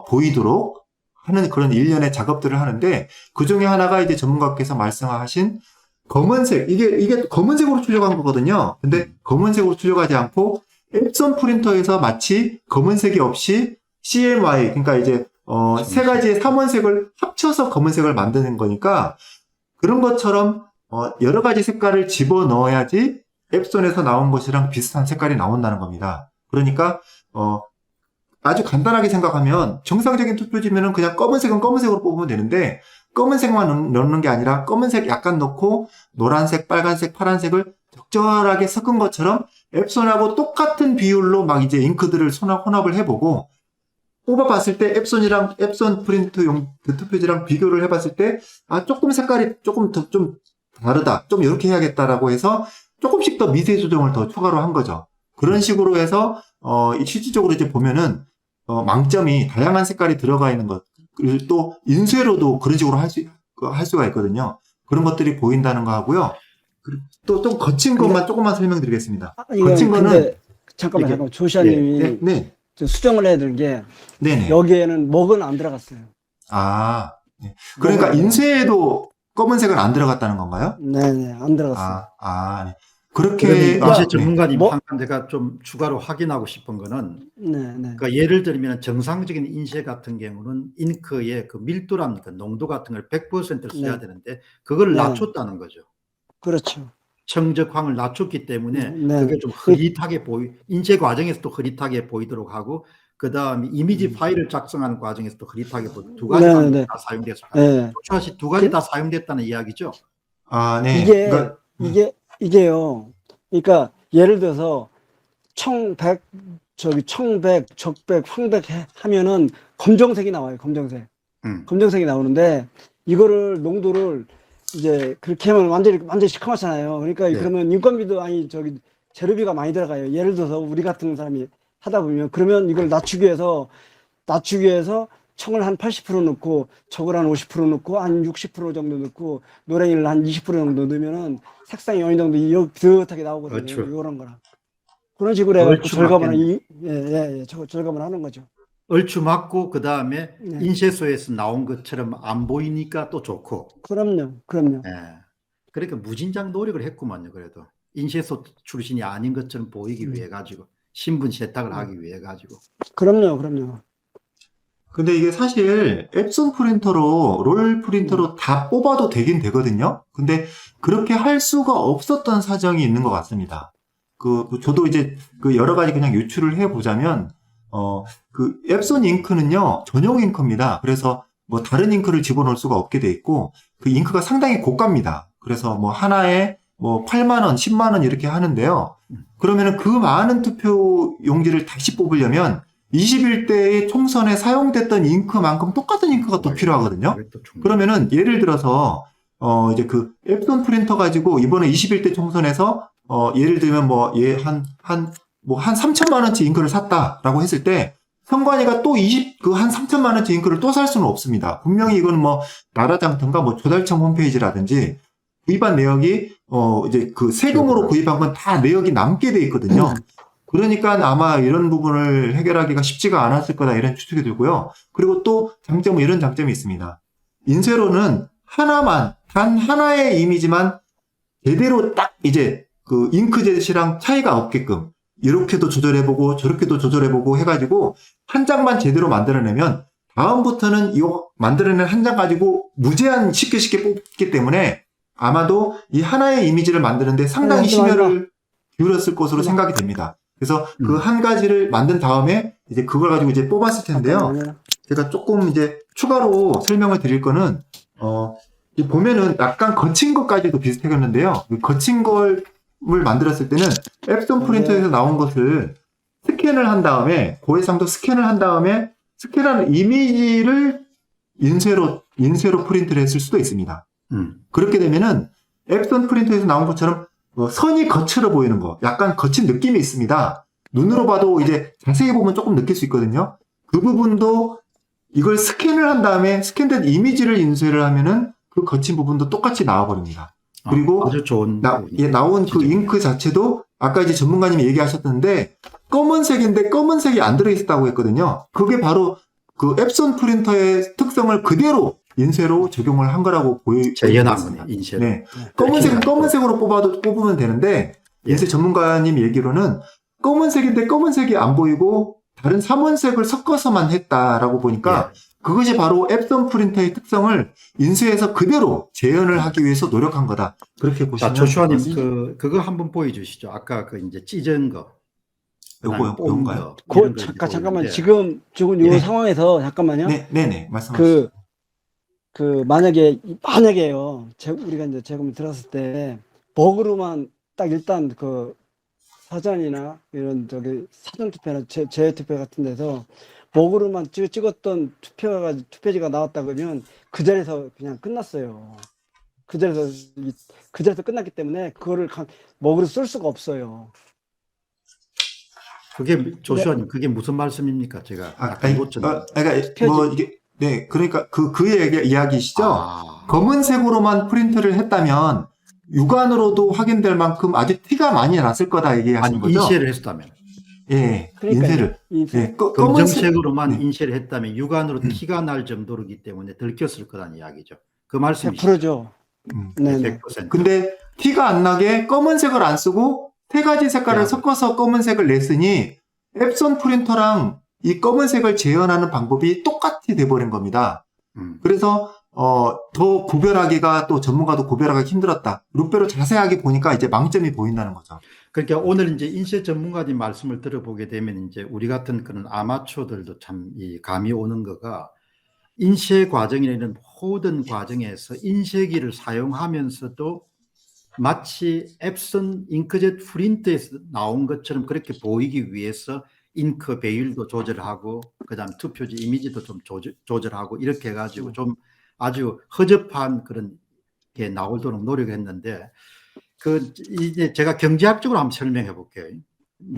보이도록 하는 그런 일련의 작업들을 하는데 그 중에 하나가 이제 전문가께서 말씀하신 검은색, 이게 검은색으로 출력한 거거든요. 근데 검은색으로 출력하지 않고 앱손 프린터에서 마치 검은색이 없이 CMY, 그러니까 이제 세 가지의 삼원색을 합쳐서 검은색을 만드는 거니까 그런 것처럼 여러 가지 색깔을 집어 넣어야지 앱손에서 나온 것이랑 비슷한 색깔이 나온다는 겁니다. 그러니까 아주 간단하게 생각하면 정상적인 투표지면은 그냥 검은색은 검은색으로 뽑으면 되는데 검은색만 넣는 게 아니라 검은색 약간 넣고 노란색, 빨간색, 파란색을 적절하게 섞은 것처럼 앱손하고 똑같은 비율로 막 이제 잉크들을 혼합을 해보고 뽑아봤을 때 앱손 프린트용 투표지랑 비교를 해봤을 때 조금 색깔이 조금 더 좀 다르다, 좀 이렇게 해야겠다라고 해서 조금씩 더 미세 조정을 더 추가로 한 거죠. 그런 식으로 해서 실질적으로 이제 보면은 망점이 다양한 색깔이 들어가 있는 것, 그리고 또 인쇄로도 그런 식으로 할 수가 있거든요. 그런 것들이 보인다는 거 하고요. 그리고 또 좀 거친 것만 조금만 설명드리겠습니다. 거친 거는 근데 잠깐만 조시아님이 네. 수정을 해야 되는 게 네네. 여기에는 먹은 안 들어갔어요. 네. 그러니까 인쇄에도 검은색은 안 들어갔다는 건가요? 네네, 안 들어갔어요. 네. 그렇게 인쇄 전문가님 뭐? 방금 내가 좀 추가로 확인하고 싶은 거는 네. 그러니까 예를 들면 정상적인 인쇄 같은 경우는 잉크의 그 밀도라는 그 농도 같은 걸 100%를 써야 되는데 그걸 네. 낮췄다는 거죠. 그렇죠. 청적황을 낮췄기 때문에 네. 그게 좀 흐릿하게 인쇄 과정에서도 흐릿하게 보이도록 하고 그 다음에 이미지 파일을 작성하는 과정에서도 흐릿하게 보이도록 두 가지 방법이 다 사용됐습니다. 네. 조슈아 두 가지 다 사용됐다는 이야기죠? 네. 이게요. 그러니까 예를 들어서 청백, 적백, 황백 하면은 검정색이 나와요. 검정색. 검정색이 나오는데 이거를 농도를 이제 그렇게 하면 완전히 시커멓잖아요. 그러니까 그러면 인건비도 재료비가 많이 들어가요. 예를 들어서 우리 같은 사람이 하다 보면 그러면 이걸 낮추기 위해서 청을 한 80% 넣고 적을 한 50% 넣고 한 60% 정도 넣고 노랭이를 한 20% 정도 넣으면은 색상이 어느 정도 비슷하게 나오거든요. 그렇죠. 이런 거랑 그런 식으로 해가지고 절감을 하는 거죠. 얼추 맞고 그 다음에 인쇄소에서 나온 것처럼 안 보이니까 또 좋고. 그럼요. 그러니까 무진장 노력을 했구만요. 그래도 인쇄소 출신이 아닌 것처럼 보이기 위해 가지고 신분 세탁을 하기 위해 가지고. 그럼요. 근데 이게 사실 앱손 프린터로 롤 프린터로 다 뽑아도 되긴 되거든요. 근데 그렇게 할 수가 없었던 사정이 있는 것 같습니다. 저도 이제 여러 가지 그냥 유추를 해보자면 그 앱손 잉크는요, 전용 잉크입니다. 그래서 뭐 다른 잉크를 집어넣을 수가 없게 돼 있고, 그 잉크가 상당히 고가입니다. 그래서 뭐 하나에 뭐 8만 원, 10만 원 이렇게 하는데요. 그러면은 그 많은 투표 용지를 다시 뽑으려면 21대의 총선에 사용됐던 잉크만큼 똑같은 잉크가 또 필요하거든요. 그러면은 예를 들어서 이제 그 앱손 프린터 가지고 이번에 21대 총선에서 예를 들면 뭐 한 3천만 원치 잉크를 샀다라고 했을 때 선관위가 또 한 3천만 원치 잉크를 또 살 수는 없습니다. 분명히 이건 뭐 나라장터인가 뭐 조달청 홈페이지라든지 구입한 내역이 이제 그 세금으로 구입한 건 다 내역이 남게 돼 있거든요. 그러니까 아마 이런 부분을 해결하기가 쉽지가 않았을 거다 이런 추측이 들고요. 그리고 또 장점은 이런 장점이 있습니다. 인쇄로는 단 하나의 이미지만 제대로 딱 이제 그 잉크젯이랑 차이가 없게끔 이렇게도 조절해보고 저렇게도 조절해보고 해가지고 한 장만 제대로 만들어내면 다음부터는 이 만들어낸 한 장 가지고 무제한 쉽게 뽑기 때문에 아마도 이 하나의 이미지를 만드는데 상당히 심혈을 기울였을 것으로 생각이 됩니다. 그래서 그 한 가지를 만든 다음에 이제 그걸 가지고 이제 뽑았을 텐데요. 제가 조금 이제 추가로 설명을 드릴 거는 보면은 약간 거친 것까지도 비슷했는데요. 거친 걸 만들었을 때는 앱손 프린터에서 나온 것을 스캔을 한 다음에 고해상도 스캔을 한 다음에 스캔한 이미지를 인쇄로 프린트를 했을 수도 있습니다. 그렇게 되면은 앱손 프린터에서 나온 것처럼 선이 거칠어 보이는 거, 약간 거친 느낌이 있습니다. 눈으로 봐도 이제 자세히 보면 조금 느낄 수 있거든요. 그 부분도 이걸 스캔을 한 다음에 스캔된 이미지를 인쇄를 하면은 그 거친 부분도 똑같이 나와버립니다. 그리고 아주 좋은 나온 그 잉크 자체도 아까 이제 전문가님이 얘기하셨던데 검은색인데 검은색이 안 들어있었다고 했거든요. 그게 바로 그 앱손 프린터의 특성을 그대로 인쇄로 적용을 한 거라고 재현한 거네, 인쇄로. 네. 검은색으로 뽑으면 되는데 인쇄 전문가님 얘기로는 검은색인데 검은색이 안 보이고 다른 삼원색을 섞어서만 했다라고 보니까 그것이 바로 앱손 프린터의 특성을 인쇄해서 그대로 재현을 하기 위해서 노력한 거다. 그렇게 보시면. 자, 조슈아님, 그거 한번 보여주시죠. 아까 그 이제 찢은 거. 요건가요? 잠깐만. 지금 요 상황에서 잠깐만요. 네네. 말씀하시죠. 만약에요. 우리가 이제 재검을 들었을 때 먹으로만 딱 일단 그 사전이나 이런 사전 투표나 재투표 같은 데서 먹으로만 찍었던 투표지가 나왔다 그러면 그 자리에서 그냥 끝났어요. 그 자리에서 끝났기 때문에 그거를 먹으로 쓸 수가 없어요. 그게 조슈아님, 그게 무슨 말씀입니까? 제가 그러니까 그 이야기시죠. 검은색으로만 프린트를 했다면 육안으로도 확인될 만큼 아주 티가 많이 났을 거다 얘기하시는 거죠. 인쇄를 했다면. 예, 인쇄를. 검정색으로만 인쇄를 했다면 육안으로 티가 날 정도이기 때문에 들켰을 거라는 이야기죠. 그 말씀이시죠? 100%죠. 네. 근데 티가 안 나게 검은색을 안 쓰고 세 가지 색깔을 섞어서 검은색을 냈으니 앱손 프린터랑 이 검은색을 재현하는 방법이 똑같이 돼버린 겁니다. 그래서 더 구별하기가 또 전문가도 구별하기 힘들었다. 룩배로 자세하게 보니까 이제 망점이 보인다는 거죠. 그러니까 오늘 이제 인쇄 전문가님 말씀을 들어보게 되면 이제 우리 같은 그런 아마추어들도 참 감이 오는 거가 인쇄 과정이나 이런 모든 과정에서 인쇄기를 사용하면서도 마치 앱손 잉크젯 프린터에서 나온 것처럼 그렇게 보이기 위해서 잉크 배율도 조절하고 그다음 투표지 이미지도 좀 조절하고 이렇게 해가지고 좀 아주 허접한 그런 게 나오도록 노력했는데 이제 제가 경제학적으로 한번 설명해 볼게요.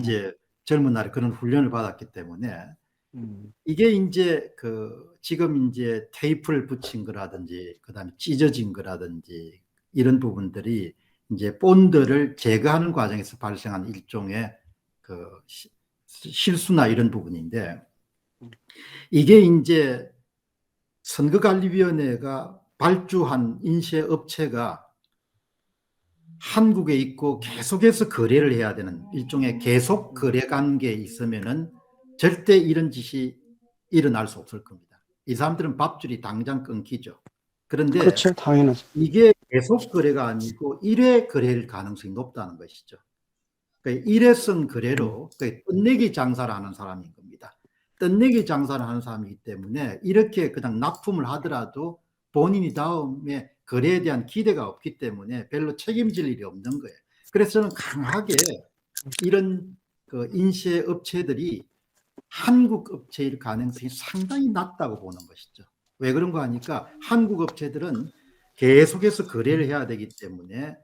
이제 젊은 날에 그런 훈련을 받았기 때문에 이게 이제 지금 이제 테이프를 붙인 거라든지 그다음에 찢어진 거라든지 이런 부분들이 이제 본드를 제거하는 과정에서 발생한 일종의 실수나 이런 부분인데 이게 이제 선거관리위원회가 발주한 인쇄 업체가 한국에 있고 계속해서 거래를 해야 되는 일종의 계속 거래 관계에 있으면은 절대 이런 짓이 일어날 수 없을 겁니다. 이 사람들은 밥줄이 당장 끊기죠. 그런데 그렇죠, 당연하죠. 이게 계속 거래가 아니고 일회 거래일 가능성이 높다는 것이죠. 그러니까 일회성 거래로 끝내기 장사를 하는 사람인 겁니다. 뜬내기 장사를 하는 사람이기 때문에 이렇게 그냥 납품을 하더라도 본인이 다음에 거래에 대한 기대가 없기 때문에 별로 책임질 일이 없는 거예요. 그래서 저는 강하게 이런 그 인쇄 업체들이 한국 업체일 가능성이 상당히 낮다고 보는 것이죠. 왜 그런가 하니까 한국 업체들은 계속해서 거래를 해야 되기 때문에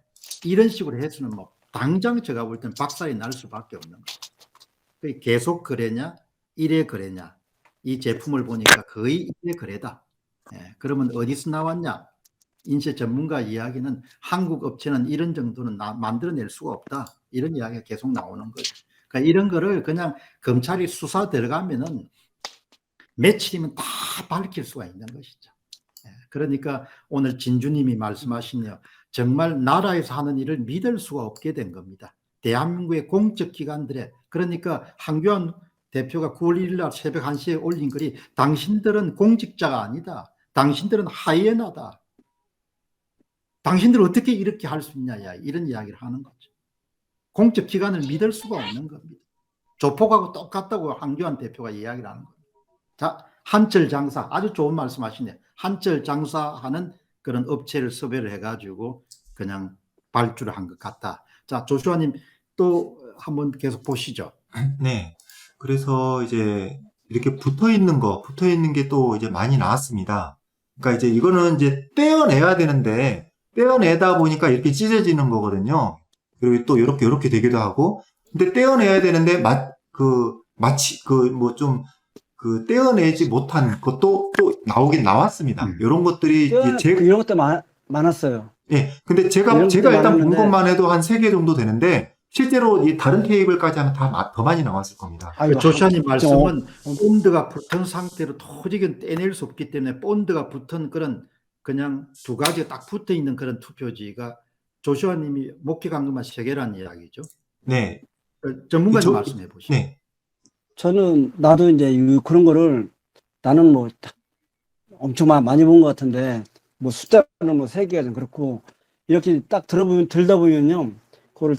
이런 식으로 해서는 뭐 당장 제가 볼 때는 박살이 날 수밖에 없는 거예요. 계속 거래냐, 일회 거래냐, 이 제품을 보니까 거의 일회 거래다. 예, 그러면 어디서 나왔냐? 인쇄 전문가 이야기는 한국 업체는 이런 정도는 만들어낼 수가 없다. 이런 이야기가 계속 나오는 거죠. 그러니까 이런 거를 그냥 검찰이 수사 들어가면은 며칠이면 다 밝힐 수가 있는 것이죠. 예, 그러니까 오늘 진주님이 말씀하시네요. 정말 나라에서 하는 일을 믿을 수가 없게 된 겁니다. 대한민국의 공적 기관들의, 그러니까 한교안 대표가 9월 1일 날 새벽 1시에 올린 글이 당신들은 공직자가 아니다. 당신들은 하이에나다. 당신들 어떻게 이렇게 할 수 있냐, 이런 이야기를 하는 거죠. 공적 기관을 믿을 수가 없는 겁니다. 조폭하고 똑같다고 한교안 대표가 이야기를 하는 겁니다. 자, 한철 장사, 아주 좋은 말씀 하시네요. 한철 장사하는 그런 업체를 섭외를 해가지고 그냥 발주를 한 것 같다. 자, 조슈아님 또 한번 계속 보시죠. 네. 그래서 이제 이렇게 붙어 있는 게 또 이제 많이 나왔습니다. 그러니까 이제 이거는 이제 떼어내야 되는데, 떼어내다 보니까 이렇게 찢어지는 거거든요. 그리고 또 요렇게 되기도 하고, 근데 떼어내야 되는데, 마치, 떼어내지 못한 것도 또 나오긴 나왔습니다. 이런 것들이 이제 이런 것도 많았어요. 예. 근데 이런 것도 제가 일단 본 많았는데. 것만 해도 한 3개 정도 되는데, 실제로 이 다른 테이블까지 하면 더 많이 나왔을 겁니다. 아이고, 조슈아님 말씀은 본드가 붙은 상태로 도저히 떼낼 수 없기 때문에 본드가 붙은 그런 그냥 두 가지가 딱 붙어 있는 그런 투표지가 조슈아님이 목격한 것만 3개라는 이야기죠. 네. 전문가님 말씀해 보시죠. 네. 나도 이제 그런 거를 나는 뭐 엄청 많이 본 것 같은데, 뭐 숫자는 뭐 3개가 좀 그렇고, 이렇게 딱 들다 보면요. 그거를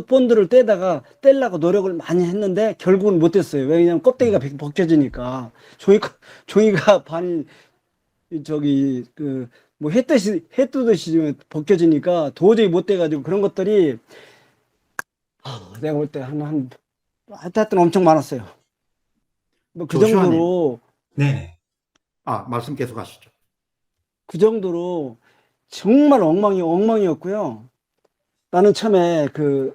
본드를 떼려고 노력을 많이 했는데, 결국은 못 뗐어요. 왜냐면 껍데기가 벗겨지니까. 종이가 반이, 해 뜨듯이 벗겨지니까 도저히 못 떼가지고 그런 것들이, 내가 볼 때 하여튼 엄청 많았어요. 뭐 그 조슈아님. 정도로, 네. 말씀 계속 하시죠. 그 정도로 정말 엉망이었고요. 나는 처음에 그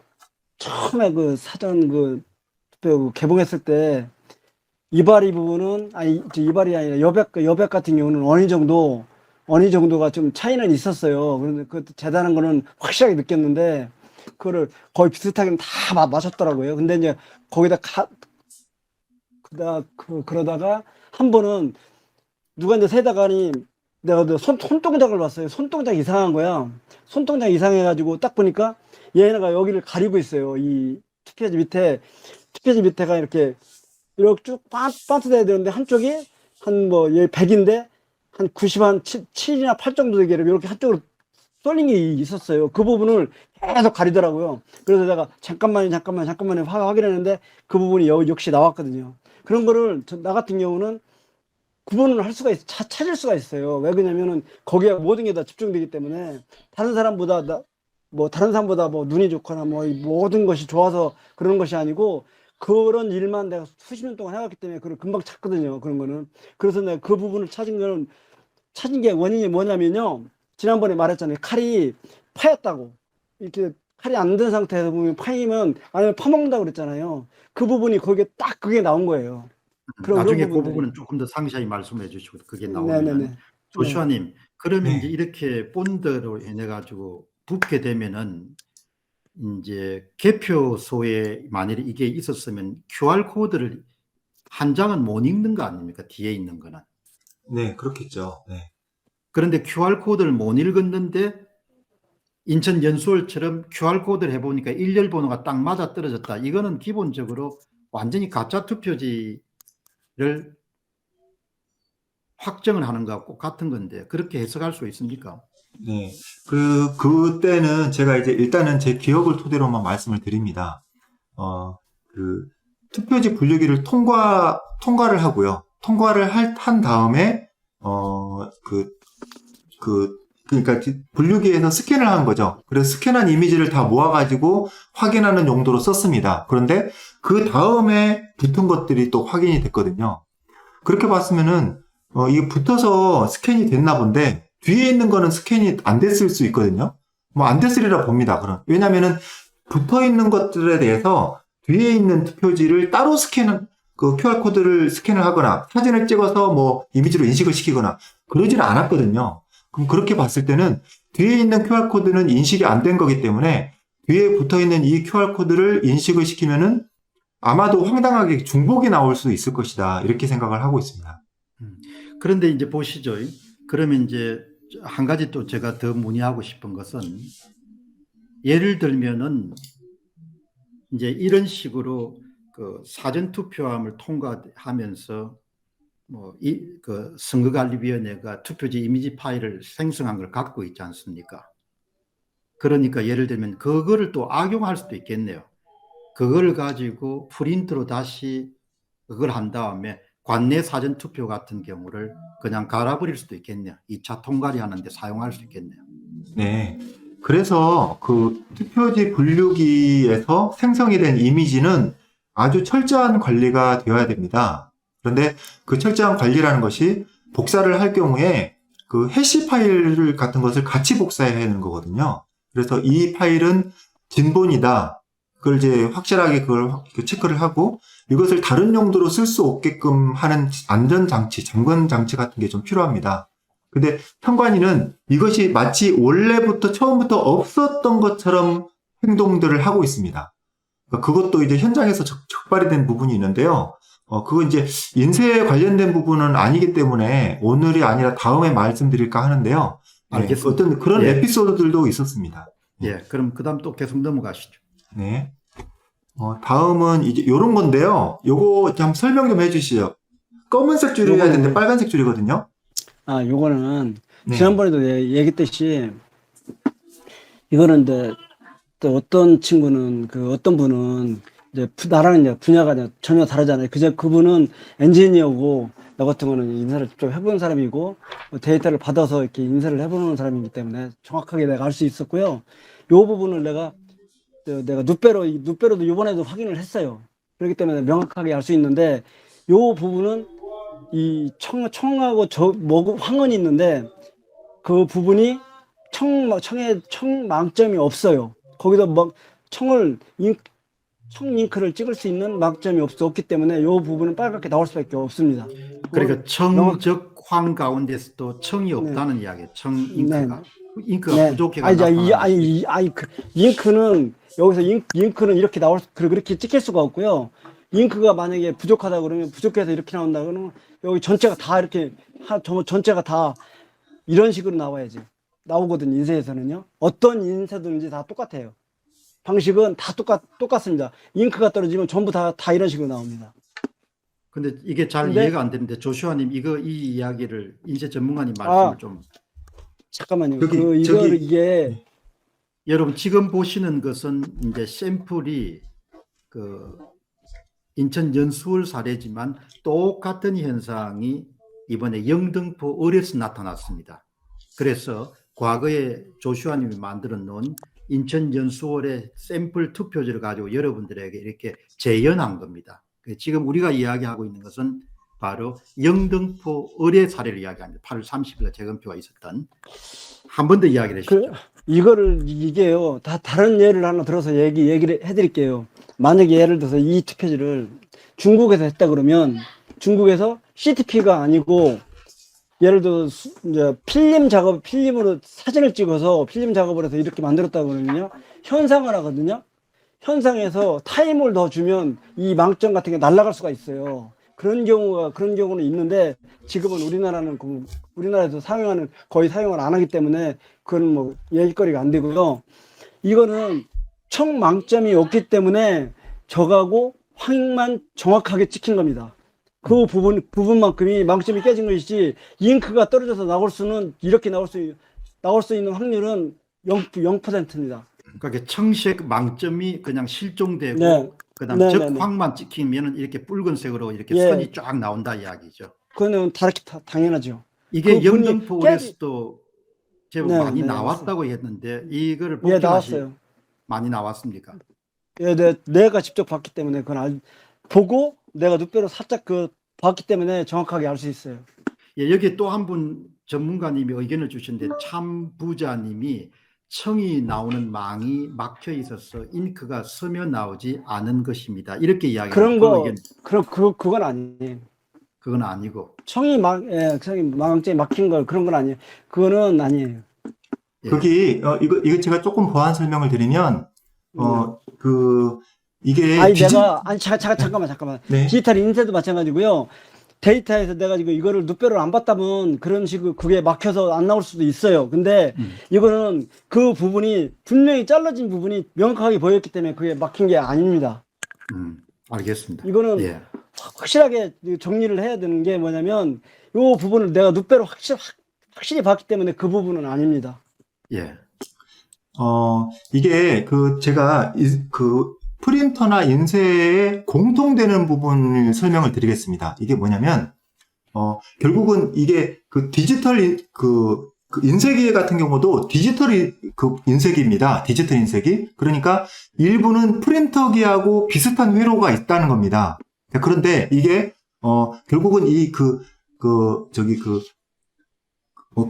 사전 개봉했을 때 이발이 부분은 이발이 아니라 여백 같은 경우는 어느 정도가 좀 차이는 있었어요. 그런데 그 재단한 거는 확실하게 느꼈는데 그거를 거의 비슷하게 다 맞췄더라고요. 근데 이제 거기다 그러다가 한 번은 누가 이제 세다가니 내가 손동작을 봤어요. 손동작 이상한 거야. 손동작 이상해가지고 딱 보니까 얘네가 여기를 가리고 있어요. 이 투표지 밑에가 이렇게 쭉 반트돼야 되는데 한쪽이 한 100인데 한 7이나 8 정도 되게 이렇게 한쪽으로 쏠린 게 있었어요. 그 부분을 계속 가리더라고요. 그래서 내가 잠깐만요 확인했는데 그 부분이 역시 나왔거든요. 그런 거를 나 같은 경우는 구분을 할 수가 찾을 수가 있어요. 왜 그러냐면은 거기에 모든 게 다 집중되기 때문에 다른 사람보다 눈이 좋거나 모든 것이 좋아서 그런 것이 아니고 그런 일만 내가 수십 년 동안 해왔기 때문에 그걸 금방 찾거든요. 그런 거는. 그래서 내가 그 부분을 찾은 게 원인이 뭐냐면요. 지난번에 말했잖아요. 칼이 파였다고. 이렇게 칼이 안 든 상태에서 보면 파이면 아니면 파먹는다고 그랬잖아요. 그 부분이 그게 나온 거예요. 나중에 그 부분은 조금 더 상세히 말씀해 주시고 그게 나오면. 네네네. 조슈아님, 그러면 네. 이제 이렇게 본드로 인해 가지고 붙게 되면은 이제 개표소에 만일에 이게 있었으면 QR 코드를 한 장은 못 읽는 거 아닙니까? 뒤에 있는 거는. 네, 그렇겠죠. 네. 그런데 QR 코드를 못 읽었는데 인천 연수원처럼 QR 코드를 해보니까 일렬 번호가 딱 맞아 떨어졌다. 이거는 기본적으로 완전히 가짜 투표지를 확정을 하는 거하고 같은 건데 그렇게 해석할 수 있습니까? 네. 그때는 제가 이제 일단은 제 기억을 토대로만 말씀을 드립니다. 투표지 분류기를 통과를 하고요. 통과를 한 다음에, 그러니까 분류기에서 스캔을 한 거죠. 그래서 스캔한 이미지를 다 모아가지고 확인하는 용도로 썼습니다. 그런데 그 다음에 붙은 것들이 또 확인이 됐거든요. 그렇게 봤으면은, 이게 붙어서 스캔이 됐나 본데, 뒤에 있는 거는 스캔이 안 됐을 수 있거든요. 뭐 안 됐으리라 봅니다. 그럼. 왜냐면은 붙어 있는 것들에 대해서 뒤에 있는 투표지를 따로 그 QR코드를 스캔을 하거나 사진을 찍어서 뭐 이미지로 인식을 시키거나 그러지는 않았거든요. 그럼 그렇게 봤을 때는 뒤에 있는 QR코드는 인식이 안 된 거기 때문에 뒤에 붙어 있는 이 QR코드를 인식을 시키면은 아마도 황당하게 중복이 나올 수 있을 것이다. 이렇게 생각을 하고 있습니다. 그런데 이제 보시죠. 그러면 이제 한 가지 또 제가 더 문의하고 싶은 것은, 예를 들면은 이제 이런 식으로 그 사전 투표함을 통과하면서 그 선거관리위원회가 투표지 이미지 파일을 생성한 걸 갖고 있지 않습니까? 그러니까 예를 들면 그거를 또 악용할 수도 있겠네요. 그걸 가지고 프린트로 다시 그걸 한 다음에 관내 사전 투표 같은 경우를 그냥 갈아버릴 수도 있겠네요. 2차 통과리 하는데 사용할 수 있겠네요. 네. 그래서 그 투표지 분류기에서 생성이 된 이미지는 아주 철저한 관리가 되어야 됩니다. 그런데 그 철저한 관리라는 것이 복사를 할 경우에 그 해시 파일 같은 것을 같이 복사해야 하는 거거든요. 그래서 이 파일은 진본이다. 그걸 이제 확실하게 그걸 체크를 하고 이것을 다른 용도로 쓸 수 없게끔 하는 안전장치, 점검장치 같은 게 좀 필요합니다. 근데 선관위는 이것이 마치 원래부터 처음부터 없었던 것처럼 행동들을 하고 있습니다. 그것도 이제 현장에서 적발이 된 부분이 있는데요. 그거 이제 인쇄에 관련된 부분은 아니기 때문에 오늘이 아니라 다음에 말씀드릴까 하는데요. 알겠습니다. 어떤 그런 예. 에피소드들도 있었습니다. 예, 그럼 그 다음 또 계속 넘어가시죠. 네. 다음은 이제 요런 건데요. 요거 한번 설명 좀 해주시죠. 검은색 줄이어야 되는데 빨간색 줄이거든요. 요거는 네. 지난번에도 얘기했듯이 이거는 이제 또 어떤 친구는 어떤 분은 이제 나랑 이제 분야가 전혀 다르잖아요. 그분은 엔지니어고 나 같은 거는 인쇄를 직접 해본 사람이고 데이터를 받아서 이렇게 인쇄를 해보는 사람이기 때문에 정확하게 내가 알 수 있었고요. 요 부분을 내가 눕배로도 이번에도 확인을 했어요. 그렇기 때문에 명확하게 알 수 있는데 요 부분은 이 청하고 황원이 있는데 그 부분이 청망점이 없어요. 거기다 막 청 잉크를 찍을 수 있는 망점이 없기 때문에 이 부분은 빨갛게 나올 수밖에 없습니다. 그러니까 청적 황 가운데서도 청이 없다는 이야기예요. 청 잉크가. 잉크가 부족해가 잉크는 여기서 잉크는 이렇게 그렇게 찍힐 수가 없고요. 잉크가 만약에 부족하다 그러면 부족해서 이렇게 나온다 그러면 여기 전체가 다 이렇게 전체가 다 이런 식으로 나오거든요. 인쇄에서는요. 어떤 인쇄든지 다 똑같아요. 방식은 다 똑같습니다. 잉크가 떨어지면 전부 다 이런 식으로 나옵니다. 근데 이게 잘 이해가 안 되는데 조슈아님 이 이야기를 인쇄 전문가님 말씀을 좀. 잠깐만요. 이게 여러분 지금 보시는 것은 이제 샘플이 그 인천 연수원 사례지만 똑같은 현상이 이번에 영등포 을에서 나타났습니다. 그래서 과거에 조슈아님이 만들어 놓은 인천 연수원의 샘플 투표지를 가지고 여러분들에게 이렇게 재현한 겁니다. 지금 우리가 이야기하고 있는 것은 바로 영등포 을의 사례를 이야기합니다. 8월 30일 재검표가 있었던. 한 번 더 이야기를 해주시죠. 이게요. 다 다른 예를 하나 들어서 얘기를 해드릴게요. 만약에 예를 들어서 이 투표지를 중국에서 했다 그러면 중국에서 CTP가 아니고 예를 들어 이제 필름으로 사진을 찍어서 필름 작업을 해서 이렇게 만들었다 그러면요. 현상을 하거든요. 현상에서 타임을 더 주면 이 망점 같은 게 날아갈 수가 있어요. 그런 경우는 있는데 지금은 우리나라에서 거의 사용을 안 하기 때문에 그건 뭐 얘기거리가 안 되고요. 이거는 청 망점이 없기 때문에 적하고 황만 정확하게 찍힌 겁니다. 그 부분만큼이 망점이 깨진 것이지 잉크가 떨어져서 이렇게 나올 수 있는 확률은 0%입니다. 그러니까 청색 망점이 그냥 실종되고 네. 그다음 네네네. 적황만 찍히면은 이렇게 붉은색으로 이렇게 예. 선이 쫙 나온다 이야기죠. 그거는 당연하죠. 이게 그 분이 영등포 의뢰서도 제법 네, 많이 네, 나왔다고 했는데 이거를 예, 복잡하시 나왔어요. 많이 나왔습니까? 예, 내가 직접 봤기 때문에 보고 내가 눕배로 살짝 봤기 때문에 정확하게 알 수 있어요. 예, 여기 또 한 분 전문가님이 의견을 주셨는데 참 부자님이 청이 나오는 망이 막혀 있어서 잉크가 스며 나오지 않은 것입니다. 이렇게 이야기합니다. 그런 그 거, 의견 그건 아니에요. 그건 아니고. 청이 망장에 막힌 그런 건 아니에요. 그거는 아니에요. 예. 거기 이거 제가 조금 보완 설명을 드리면 이게 아니, 잠깐만. 네. 디지털 인쇄도 마찬가지고요. 데이터에서 내가 지금 이거를 눕배를 안 봤다면 그런 식으로 그게 막혀서 안 나올 수도 있어요. 근데 이거는 그 부분이 분명히 잘라진 부분이 명확하게 보였기 때문에 그게 막힌 게 아닙니다. 알겠습니다. 이거는 예. 확실하게 정리를 해야 되는 게 뭐냐면 이 부분을 내가 눕배로 확실히 봤기 때문에 그 부분은 아닙니다. 예. 이게 제가 프린터나 인쇄에 공통되는 부분을 설명을 드리겠습니다. 이게 뭐냐면, 결국은 이게 디지털, 인쇄기 같은 경우도 디지털 인쇄기입니다. 디지털 인쇄기. 그러니까 일부는 프린터기하고 비슷한 회로가 있다는 겁니다. 그런데 이게, 결국은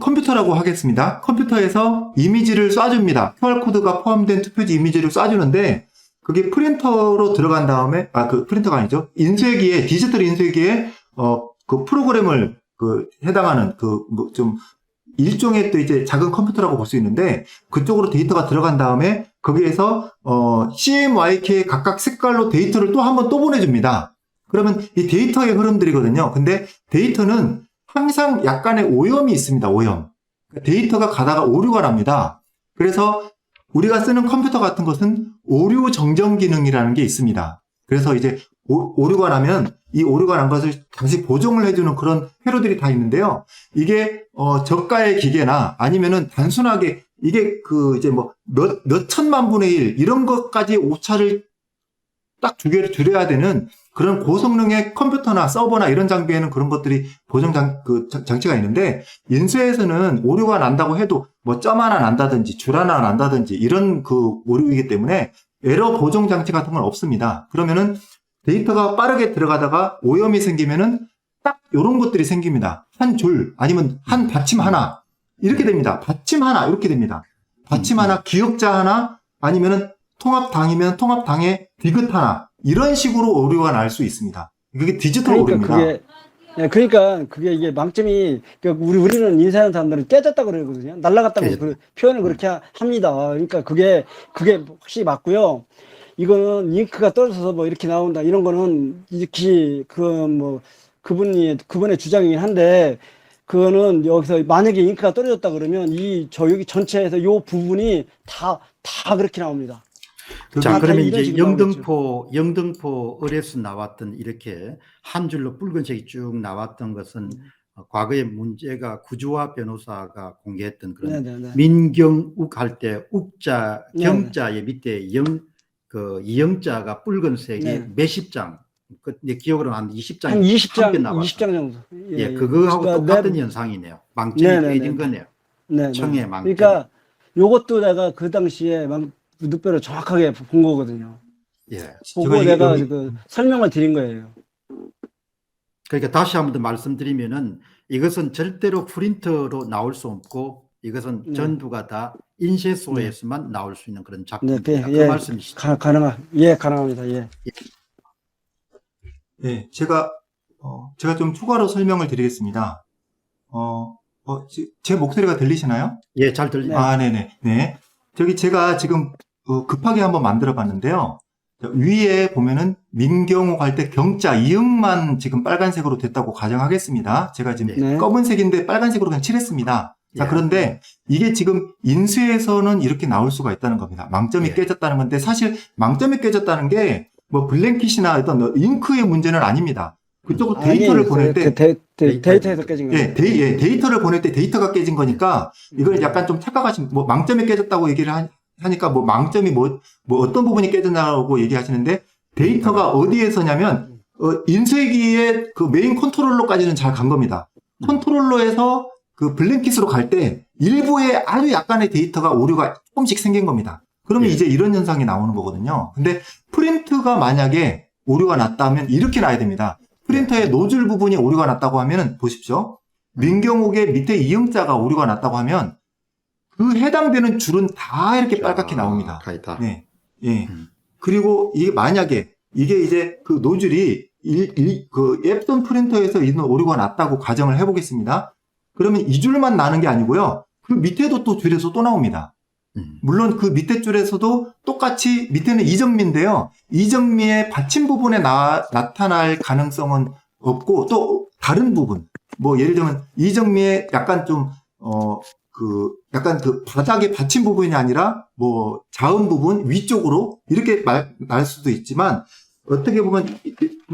컴퓨터라고 하겠습니다. 컴퓨터에서 이미지를 쏴줍니다. QR코드가 포함된 투표지 이미지를 쏴주는데, 그게 프린터로 들어간 다음에, 프린터가 아니죠. 디지털 인쇄기에, 프로그램을, 해당하는, 일종의 또 이제 작은 컴퓨터라고 볼 수 있는데, 그쪽으로 데이터가 들어간 다음에, 거기에서, CMYK의 각각 색깔로 데이터를 또 한 번 또 보내줍니다. 그러면 이 데이터의 흐름들이거든요. 근데 데이터는 항상 약간의 오염이 있습니다. 오염. 데이터가 가다가 오류가 납니다. 그래서 우리가 쓰는 컴퓨터 같은 것은 오류 정정 기능이라는 게 있습니다. 그래서 이제 오류가 나면 이 오류가 난 것을 다시 보정을 해주는 그런 회로들이 다 있는데요. 이게 저가의 기계나 아니면은 단순하게 이게 이제 몇 천만 분의 1 이런 것까지 오차를 딱 두 개를 줄여야 되는 그런 고성능의 컴퓨터나 서버나 이런 장비에는 그런 것들이 보정 장치가 있는데, 인쇄에서는 오류가 난다고 해도 점 하나 난다든지 줄 하나 난다든지 이런 오류이기 때문에 에러 보정 장치 같은 건 없습니다. 그러면은 데이터가 빠르게 들어가다가 오염이 생기면은 딱 이런 것들이 생깁니다. 한 줄 아니면 한 받침 하나 이렇게 됩니다. 받침 하나 이렇게 됩니다. 받침 하나, 기역자 하나, 아니면은 통합당이면 통합당에 디귿 하나, 이런 식으로 오류가 날 수 있습니다. 그게 디지털 오류입니다. 그러니까 그게 이게 망점이, 우리는 인쇄하는 사람들은 깨졌다고 그러거든요. 날라갔다고 표현을 그렇게 합니다. 그러니까 그게 확실히 맞고요. 이거는 잉크가 떨어져서 이렇게 나온다, 이런 거는 이렇게 그분의 주장이긴 한데, 그거는 여기서 만약에 잉크가 떨어졌다 그러면 여기 전체에서 요 부분이 다 그렇게 나옵니다. 자, 그러면 이제 영등포 을에서 나왔던 이렇게 한 줄로 붉은색이 쭉 나왔던 것은 과거에 문제가 구주화 변호사가 공개했던 그런 민경욱 할 때 욱자, 경자의 밑에 이영자가 붉은색이 몇십 장, 내 기억으로 한 20장, 한 20장 정도. 예, 그거하고 똑같은 현상이네요. 망점이 깨진 거네요. 청의 망점. 그러니까 요것도 내가 그 당시에 눕배로 정확하게 본 거거든요. 예. 보고 내가 설명을 드린 거예요. 그러니까 다시 한 번 더 말씀드리면은 이것은 절대로 프린터로 나올 수 없고, 이것은 전부가 다 인쇄소에서만 나올 수 있는 그런 작품입니다. 그 말씀이시죠? 가능합니다. 예. 예, 제가 좀 추가로 설명을 드리겠습니다. 제 목소리가 들리시나요? 예, 잘 들립니다. 네네. 네. 제가 지금 급하게 한번 만들어 봤는데요. 위에 보면은 민경욱 할 때 경자 이응만 지금 빨간색으로 됐다고 가정하겠습니다. 제가 지금 검은색인데 빨간색으로 그냥 칠했습니다. 자, 그런데 이게 지금 인쇄에서는 이렇게 나올 수가 있다는 겁니다. 망점이 깨졌다는 건데, 사실 망점이 깨졌다는 게 블랭킷이나 어떤 잉크의 문제는 아닙니다. 그쪽으로 데이터를 보낼 때 데이터에서 깨진 거예요. 데이터를 보낼 때 데이터가 깨진 거니까, 이걸 약간 좀 착각하시면, 망점이 깨졌다고 얘기를 하니까 망점이 어떤 부분이 깨졌냐고 얘기하시는데, 데이터가 어디에서냐면 인쇄기의 그 메인 컨트롤러까지는 잘 간 겁니다. 컨트롤러에서 그 블랭킷으로 갈 때 일부에 아주 약간의 데이터가 오류가 조금씩 생긴 겁니다. 그러면 예. 이제 이런 현상이 나오는 거거든요. 근데 프린트가 만약에 오류가 났다면 이렇게 나야 됩니다. 프린터의 노즐 부분이 오류가 났다고 하면은 보십시오. 민경욱의 밑에 이음자가 오류가 났다고 하면 그 해당되는 줄은 다 이렇게 빨갛게 나옵니다. 가이다. 네. 예. 음. 그리고 이게 만약에 이게 이제 그 노즐이 그 앱손 프린터에서 있는 오류가 났다고 가정을 해보겠습니다. 그러면 이 줄만 나는 게 아니고요. 그 밑에도 또 줄에서 또 나옵니다. 물론 그 밑에 줄에서도 똑같이 밑에는 이정미인데요. 이정미의 받침 부분에 나타날 가능성은 없고 또 다른 부분 뭐 예를 들면 이정미의 약간 좀 약간 그 바닥의 받침 부분이 아니라 뭐 자음 부분 위쪽으로 이렇게 날 수도 있지만 어떻게 보면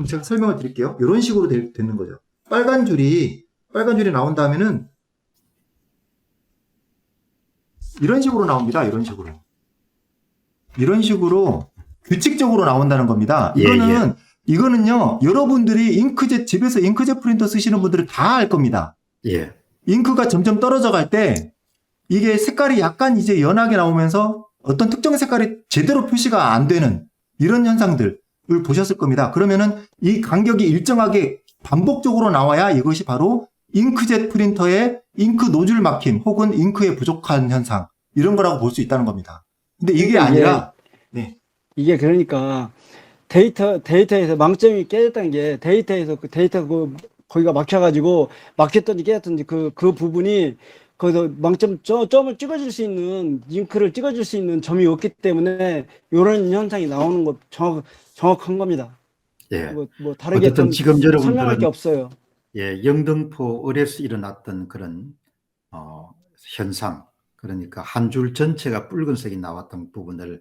제가 설명을 드릴게요. 이런 식으로 되는 거죠. 빨간 줄이 나온다면은 이런 식으로 나옵니다. 이런 식으로 규칙적으로 나온다는 겁니다. 이거는요, 여러분들이 집에서 잉크젯 프린터 쓰시는 분들은 다 알 겁니다. 예. 잉크가 점점 떨어져 갈 때, 이게 색깔이 약간 이제 연하게 나오면서 어떤 특정 색깔이 제대로 표시가 안 되는 이런 현상들을 보셨을 겁니다. 그러면은 이 간격이 일정하게 반복적으로 나와야 이것이 바로 잉크젯 프린터의 잉크 노즐 막힘 혹은 잉크의 부족한 현상 이런 거라고 볼 수 있다는 겁니다. 근데 이게 아니라 이게 그러니까 데이터에서 망점이 깨졌다는 게 데이터에서 그 데이터 거기가 막혀가지고 막혔던지 깨졌던지 그 부분이 거기서 점을 찍어줄 수 있는 잉크를 찍어줄 수 있는 점이 없기 때문에 이런 현상이 나오는 것 정확한 겁니다. 예. 뭐 다르게 어쨌든 지금 설명할 게 없어요. 예, 영등포 을에서 일어났던 그런 현상, 그러니까 한 줄 전체가 붉은색이 나왔던 부분을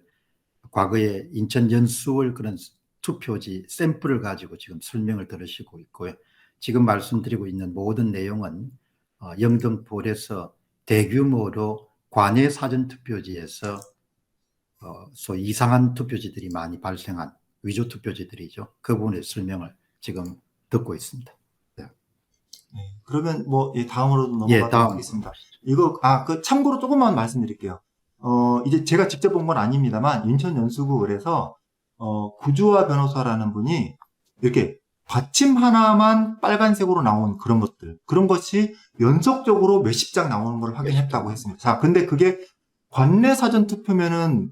과거에 인천 연수월 그런 투표지 샘플을 가지고 지금 설명을 들으시고 있고요. 지금 말씀드리고 있는 모든 내용은 영등포 을에서 대규모로 관내 사전투표지에서 소위 이상한 투표지들이 많이 발생한 위조 투표지들이죠. 그 부분의 설명을 지금 듣고 있습니다. 그러면 다음으로 넘어가도록 하겠습니다. 이거 참고로 조금만 말씀드릴게요. 이제 제가 직접 본 건 아닙니다만 인천 연수구 을에서 구주화 변호사라는 분이 이렇게 받침 하나만 빨간색으로 나온 그런 것이 연속적으로 몇십 장 나오는 걸 확인했다고 했습니다. 자, 근데 그게 관내 사전 투표면은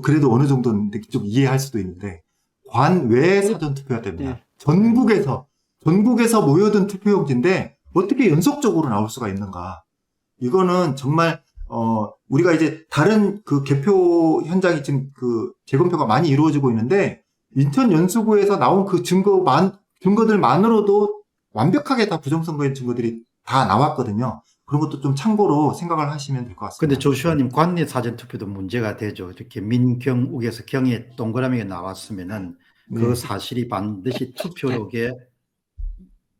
그래도 어느 정도는 좀 이해할 수도 있는데 관외 사전 투표가 됩니다. 전국에서 모여든 투표용지인데 어떻게 연속적으로 나올 수가 있는가? 이거는 정말 우리가 이제 다른 그 개표 현장이 지금 그 재검표가 많이 이루어지고 있는데 인천 연수구에서 나온 그 증거들만으로도 완벽하게 다 부정선거의 증거들이 다 나왔거든요. 그런 것도 좀 참고로 생각을 하시면 될 것 같습니다. 근데 조슈아님, 관내 사전투표도 문제가 되죠. 이렇게 민경욱에서 경에 동그라미가 나왔으면은 그 사실이 반드시 투표록에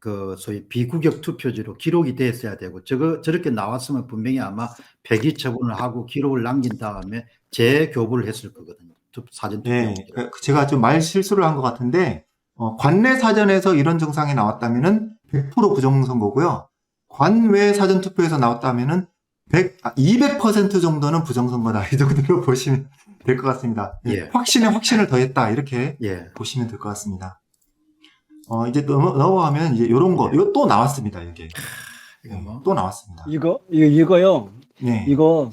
그 소위 비구격 투표지로 기록이 됐어야 되고 저렇게 나왔으면 분명히 아마 폐기 처분을 하고 기록을 남긴 다음에 재교부를 했을 거거든요. 사전투표. 네, 제가 좀 말 실수를 한 것 같은데 관내 사전에서 이런 증상이 나왔다면은 100% 부정선거고요. 관외 사전투표에서 나왔다면은 200% 정도는 부정선거다. 이 정도로 보시면 될 것 같습니다. 예. 확신을 더했다. 이렇게 보시면 될 것 같습니다. 이제 넘어가면 이제 이거 또 나왔습니다. 이게. 또 나왔습니다. 이거요. 네. 이거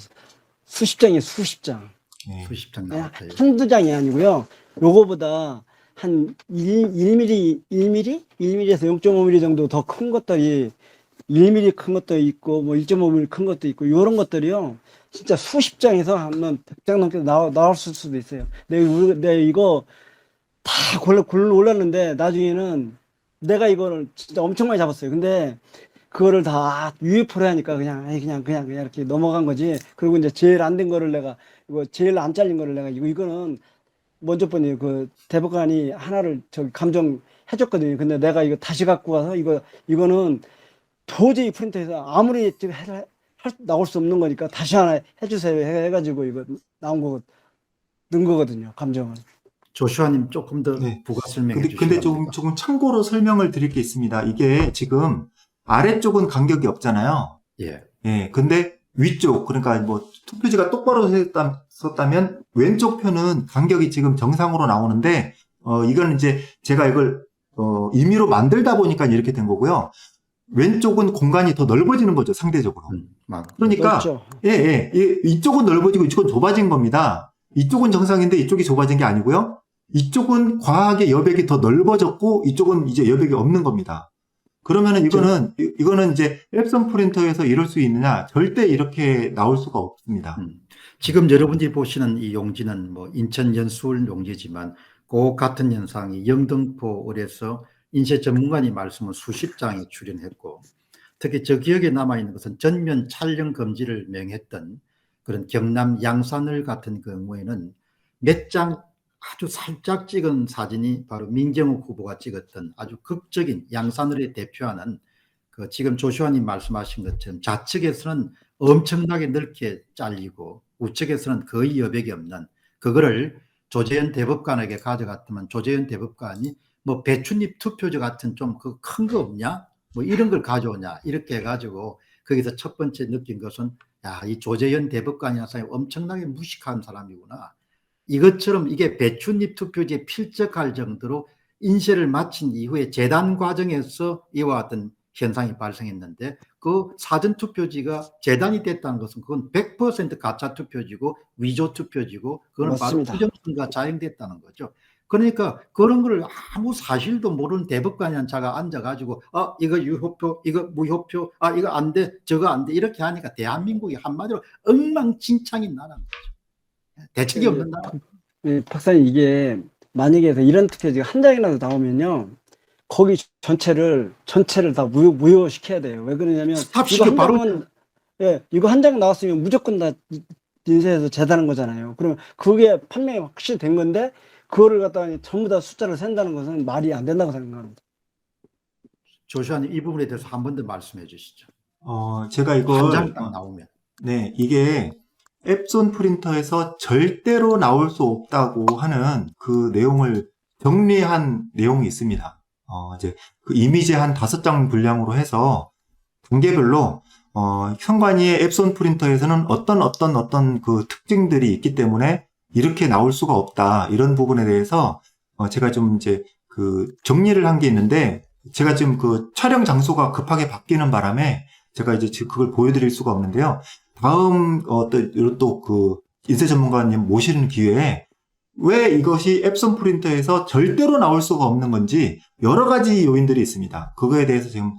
수십 장이에요, 수십 장. 네. 수십 장 나왔어요. 한두 장이 아니고요. 요거보다 한 1mm에서 0.5mm 정도 더 큰 것들이 1mm 큰 것도 있고 뭐 1.5mm 큰 것도 있고 요런 것들이요. 진짜 수십 장에서 한 100장 넘게 나올 수도 있어요. 내가 이거 다 골랐는데 나중에는 내가 이거를 진짜 엄청 많이 잡았어요. 근데 그거를 다 UFO로 하니까 그냥 이렇게 넘어간 거지. 그리고 이제 제일 안 된 거를 제일 안 잘린 거를 내가 이거는 먼저 번에 그 대법관이 하나를 감정해줬거든요. 근데 내가 이거 다시 갖고 와서 이거는 도저히 프린터에서 아무리 나올 수 없는 거니까 다시 하나 해주세요 해가지고 이거 넣은 거거든요. 감정을. 조슈아님 조금 더 네. 부가 설명해 근데 주시기 조금, 바랍니다. 조금 참고로 설명을 드릴 게 있습니다. 이게 지금 아래쪽은 간격이 없잖아요. 예. 예, 근데 위쪽, 그러니까 뭐 투표지가 똑바로 섰다면 왼쪽 편은 간격이 지금 정상으로 나오는데, 이거는 이제 제가 이걸, 임의로 만들다 보니까 이렇게 된 거고요. 왼쪽은 공간이 더 넓어지는 거죠, 상대적으로. 그러니까, 넓죠. 이쪽은 넓어지고 이쪽은 좁아진 겁니다. 이쪽은 정상인데 이쪽이 좁아진 게 아니고요. 이쪽은 과하게 여백이 더 넓어졌고, 이쪽은 이제 여백이 없는 겁니다. 그러면은 이거는 이제 앱선 프린터에서 이럴 수 있느냐? 절대 이렇게 나올 수가 없습니다. 지금 여러분들이 보시는 이 용지는 뭐 인천 연수원 용지지만 그 같은 현상이 영등포을에서 인쇄 전문가님 말씀은 수십 장이 출연했고, 특히 저 기억에 남아있는 것은 전면 촬영 금지를 명했던 그런 경남 양산을 같은 경우에는 몇 장 아주 살짝 찍은 사진이 바로 민경욱 후보가 찍었던 아주 극적인 양산을에 대표하는 그 지금 조슈아님 말씀하신 것처럼 좌측에서는 엄청나게 넓게 잘리고 우측에서는 거의 여백이 없는 그거를 조재현 대법관에게 가져갔더만 조재현 대법관이 뭐 배춧잎 투표지 같은 좀 그 큰 거 없냐? 뭐 이런 걸 가져오냐? 이렇게 해가지고 거기서 첫 번째 느낀 것은 야, 이 조재현 대법관이라는 사람이 엄청나게 무식한 사람이구나. 이것처럼 이게 배춧잎 투표지에 필적할 정도로 인쇄를 마친 이후에 재단 과정에서 이와 같은 현상이 발생했는데 그 사전 투표지가 재단이 됐다는 것은 그건 100% 가짜 투표지고 위조 투표지고 그건 맞습니다. 바로 부정선거가 자행됐다는 거죠. 그러니까 그런 걸 아무 사실도 모르는 대법관이란 자가 앉아가지고 이거 유효표 이거 무효표 이거 안 돼 저거 안 돼 이렇게 하니까 대한민국이 한마디로 엉망진창이 나라는 거죠. 대책이 없는 나라. 박사님, 이게 만약에 이런 투표지가 한 장이라도 나오면요, 거기 전체를 다 무효시켜야 돼요. 왜 그러냐면 스탑시켜 이거 한 바로 장은 이거 한 장 나왔으면 무조건 다 인쇄해서 재단한 거잖아요. 그러면 그게 판명이 확실히 된 건데 그거를 갖다가 전부 다 숫자를 센다는 것은 말이 안 된다고 생각합니다. 조슈아님 이 부분에 대해서 한 번 더 말씀해 주시죠. 제가 한 이걸 장 딱 나오면. 네, 이게 앱손 프린터에서 절대로 나올 수 없다고 하는 그 내용을 정리한 내용이 있습니다. 이제 그 이미지 한 5장 분량으로 해서 단계별로 현관위의 앱손 프린터에서는 어떤 그 특징들이 있기 때문에 이렇게 나올 수가 없다. 이런 부분에 대해서 제가 좀 이제 그 정리를 한 게 있는데 제가 지금 그 촬영 장소가 급하게 바뀌는 바람에 제가 이제 지금 그걸 보여드릴 수가 없는데요. 다음 또 그 인쇄 전문가님 모시는 기회에 왜 이것이 앱손 프린터에서 절대로 나올 수가 없는 건지 여러 가지 요인들이 있습니다. 그거에 대해서 지금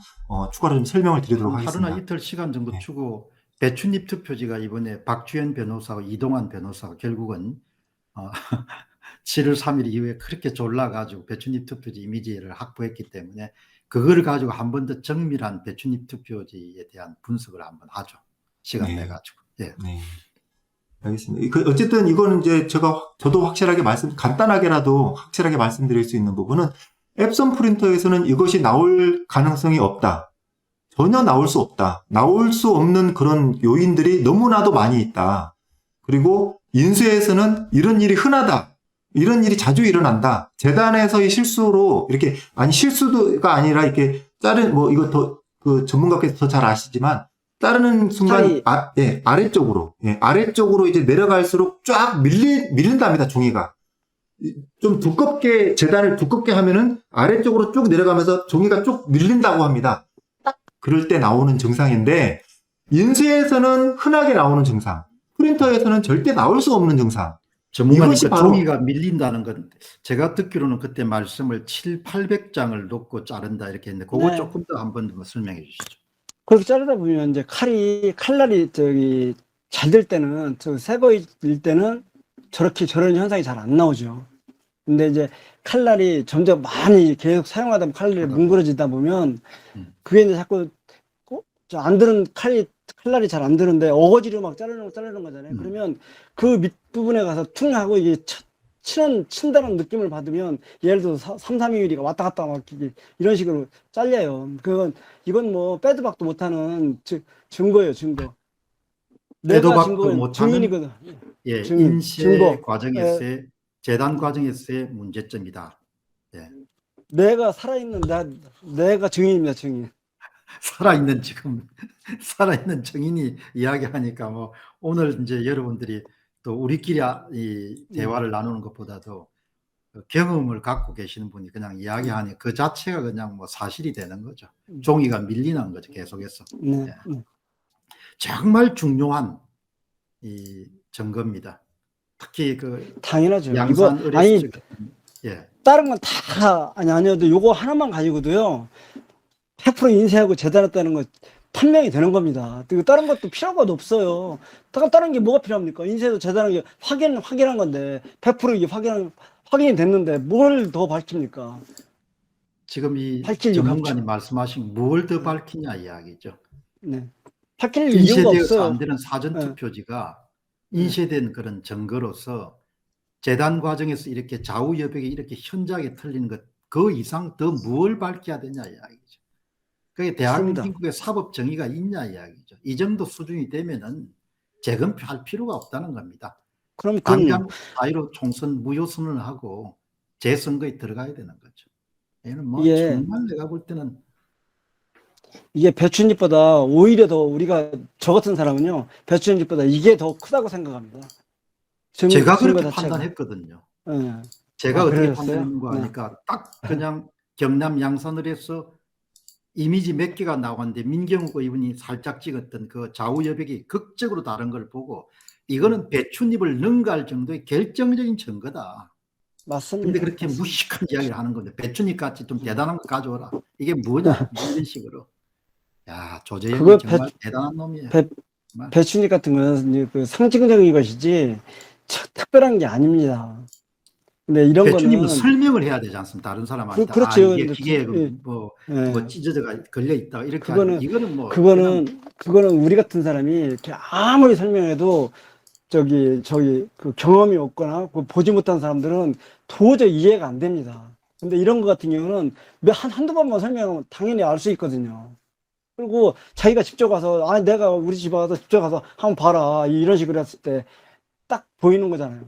추가로 좀 설명을 드리도록 하겠습니다. 하루나 이틀 시간 정도 네. 주고 배춧잎 투표지가 이번에 박주현 변호사와 이동환 변호사가 결국은 7월 3일 이후에 그렇게 졸라가지고 배춧잎 투표지 이미지를 확보했기 때문에 그거를 가지고 한 번 더 정밀한 배춧잎 투표지에 대한 분석을 한번 하죠. 시간 네. 내가지고. 예. 네. 알겠습니다. 어쨌든 이거는 이제 저도 간단하게라도 확실하게 말씀드릴 수 있는 부분은 앱손 프린터에서는 이것이 나올 가능성이 없다. 전혀 나올 수 없다. 나올 수 없는 그런 요인들이 너무나도 많이 있다. 그리고 인쇄에서는 이런 일이 흔하다. 이런 일이 자주 일어난다. 재단에서의 실수로 이렇게 실수가 아니라 이렇게 이거 그 전문가께서 더 잘 아시지만 자르는 순간 아래쪽으로 이제 내려갈수록 쫙 밀린답니다. 종이가 좀 두껍게 재단을 두껍게 하면은 아래쪽으로 쭉 내려가면서 종이가 쭉 밀린다고 합니다. 딱 그럴 때 나오는 증상인데 인쇄에서는 흔하게 나오는 증상, 프린터에서는 절대 나올 수 없는 증상. 전문가님 이것이 바로 종이가 밀린다는 건 제가 듣기로는 그때 말씀을 700~800장을 놓고 자른다 이렇게 했는데 그거 네. 조금 더 한 번 더 설명해 주시죠. 그렇게 자르다 보면 이제 칼날이 잘 될 때는 새 거일 때는 저런 현상이 잘 안 나오죠. 근데 이제 칼날이 점점 많이 계속 사용하다 보면 칼날이 뭉그러지다 보면 그게 이제 자꾸 안 드는 칼날이 잘 안 드는데 어거지로 막 자르는 거잖아요. 그러면 그 밑부분에 가서 퉁 하고 이게 친다는 느낌을 받으면 예를 들어서 3~4mm가 왔다 갔다 막 이런 식으로 잘려요. 이건 뭐 빼도 박도 못하는 증거예요, 증거. 빼도 내가 박도 증거는 못하는 증인이거든. 예, 증거. 인쇄 과정에서의 재단 과정에서의 문제점이다. 예. 내가 살아있는 내가 증인입니다, 증인. 살아있는 지금 살아있는 증인이 이야기하니까 뭐 오늘 이제 여러분들이 또 우리끼리 이 대화를 나누는 것보다도 그 경험을 갖고 계시는 분이 그냥 이야기하니 그 자체가 그냥 뭐 사실이 되는 거죠. 종이가 밀리는 거죠, 계속해서. 네, 예. 네. 정말 중요한 이 증거입니다. 특히 그 당연하죠. 이거 양산 아니 의뢰수 예. 다른 건 다 아니어도 요거 하나만 가지고도요 100% 인쇄하고 재단했다는 거 판명이 되는 겁니다. 그리고 다른 것도 필요가 없어요. 다른 게 뭐가 필요합니까? 인쇄도 재단한 게 확인한 건데 100% 이게 확인이 됐는데 뭘 더 밝힙니까? 지금 이 밝힐 이유가 전문가님 말씀하신 뭘 더 밝히냐 이야기죠. 네. 밝힐 이유가 인쇄되어서 없어요. 안 되는 사전 네. 투표지가 인쇄된 그런 증거로서 재단 과정에서 이렇게 좌우 여백이 이렇게 현저하게 틀리는 것 그 이상 더 뭘 밝혀야 되냐 이야기죠. 그게 대한민국의 사법 정의가 있냐 이야기죠. 이 정도 수준이 되면은 재검표할 필요가 없다는 겁니다. 그럼 당장 자유로 총선 무효선언을 하고 재선거에 들어가야 되는 거죠. 얘는 뭐 예. 정말 내가 볼 때는 이게 배추잎보다 오히려 더 우리가 저 같은 사람은요 배추잎보다 이게 더 크다고 생각합니다. 제가 증거 그렇게 자체가. 판단했거든요. 예. 제가 아, 어떻게 그러셨어요? 판단했는가 네. 하니까 딱 그냥 경남 양산을 해서 이미지 몇 개가 나왔는데 민경욱 의원이 살짝 찍었던 그 좌우 여백이 극적으로 다른 걸 보고 이거는 배춧잎을 능가할 정도의 결정적인 증거다. 맞습니다. 근데 그렇게 맞습니다. 무식한 이야기를 하는 건데 배춧잎 같이 좀 대단한 거 가져오라. 이게 뭐냐 이런 식으로. 야, 조재현이 그거 정말 대단한 놈이에요. 정말. 배추잎 같은 거는 이제 그 상징적인 것이지 특별한 게 아닙니다. 근데 이런 배추잎은 거는 설명을 해야 되지 않습니까? 다른 사람한테. 그렇죠. 아, 이게 근데 기계에 예. 뭐 예. 찢어져가 걸려 있다. 이렇게 그거는 하지. 이거는 뭐 그냥 그거는 우리 같은 사람이 이렇게 아무리 설명해도 저기 그 경험이 없거나 그 보지 못한 사람들은 도저히 이해가 안 됩니다. 근데 이런 거 같은 경우는 한두 번만 설명하면 당연히 알 수 있거든요. 그리고 자기가 직접 가서 내가 우리 집에 가서 직접 가서 한번 봐라 이런 식으로 했을 때 딱 보이는 거잖아요.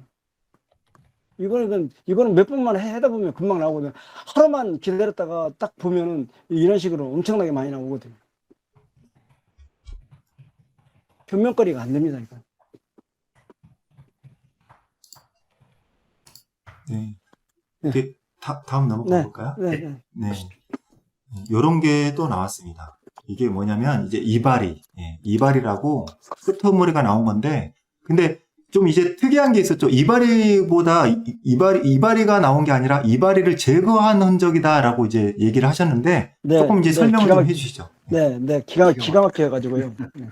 이거는 몇 번만 하다 보면 금방 나오거든요. 하루만 기다렸다가 딱 보면은 이런 식으로 엄청나게 많이 나오거든요. 변명거리가 안 됩니다, 이거. 네. 이렇게 다음 넘어가 네. 볼까요? 네. 네. 요런 게 또 나왔습니다. 이게 뭐냐면 이제 이발이라고 끄트머리가 나온 건데, 근데 좀 이제 특이한 게 있었죠. 이발이가 나온 게 아니라 이발이를 제거한 흔적이다라고 이제 얘기를 하셨는데, 네, 조금 이제 네, 설명을 좀 해주시죠. 기가 막혀가지고요. 네.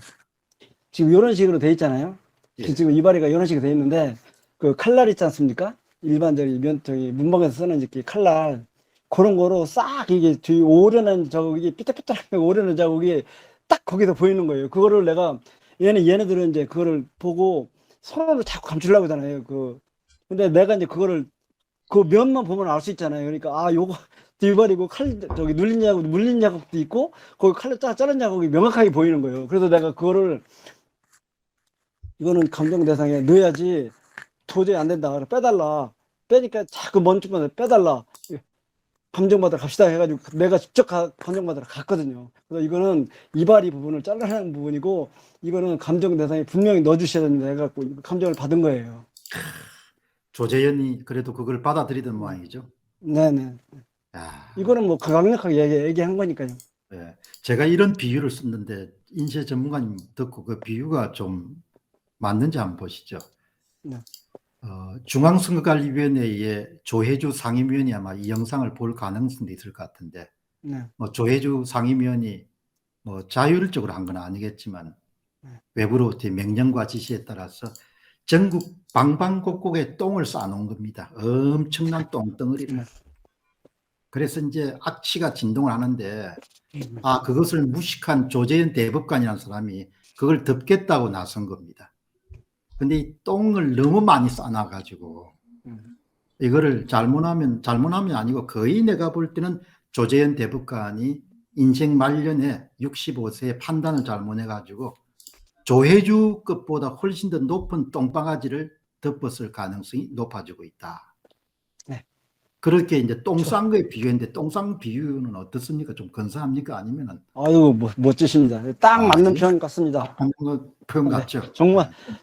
지금 이런 식으로 돼 있잖아요. 예. 지금 이발이가 이런 식으로 돼 있는데, 그 칼날 있지 않습니까? 일반적인 문방에서 쓰는 이렇게 칼날. 그런 거로 싹 이게 뒤 오려는 자국이 삐딱삐딱하게 오려는 자국이 딱 거기서 보이는 거예요. 그거를 내가 얘네들은 이제 그거를 보고 손으로 자꾸 감추려고 하잖아요. 근데 내가 이제 그거를 그 면만 보면 알 수 있잖아요. 그러니까 요거 뒤발이고 눌린 자국 물린 자국도 있고 거기 칼로 자른 자국이 명확하게 보이는 거예요. 그래서 내가 그거를 이거는 감정 대상에 넣어야지 도저히 안 된다. 그래 빼달라. 빼니까 자꾸 먼쪽만 빼달라. 감정받으러 갑시다 해가지고 내가 직접 감정받으러 갔거든요. 그래서 이거는 이발이 부분을 잘라내는 부분이고 이거는 감정 대상에 분명히 넣어주셔야 됩니다 해갖고 감정을 받은 거예요. 조재현이 그래도 그걸 받아들이던 모양이죠. 네네. 야, 이거는 뭐 강력하게 얘기한 거니까요. 예. 제가 이런 비유를 썼는데 인쇄 전문가님 듣고 그 비유가 좀 맞는지 한번 보시죠. 네. 중앙선거관리위원회의 조혜주 상임위원이 아마 이 영상을 볼 가능성도 있을 것 같은데, 네. 조혜주 상임위원이 자율적으로 한 건 아니겠지만 외부로부터의 명령과 지시에 따라서 전국 방방곡곡에 똥을 쌓아놓은 겁니다. 엄청난 똥덩어리를. 그래서 이제 악취가 진동을 하는데 그것을 무식한 조재현 대법관이라는 사람이 그걸 덮겠다고 나선 겁니다. 근데 이 똥을 너무 많이 쌓아놔가지고 이거를 잘못하면 아니고 거의 내가 볼 때는 조재현 대법관이 인생 말년에 65세에 판단을 잘못해가지고 조혜주급보다 훨씬 더 높은 똥방아지를 덮었을 가능성이 높아지고 있다. 그렇게 이제 똥 싼 거에 비유했는데 똥 싼 비유는 어떻습니까? 좀 근사합니까? 아니면은 아유, 멋지십니다. 딱 아, 맞는 예? 표현 같습니다. 하는 거 표현 네, 같죠?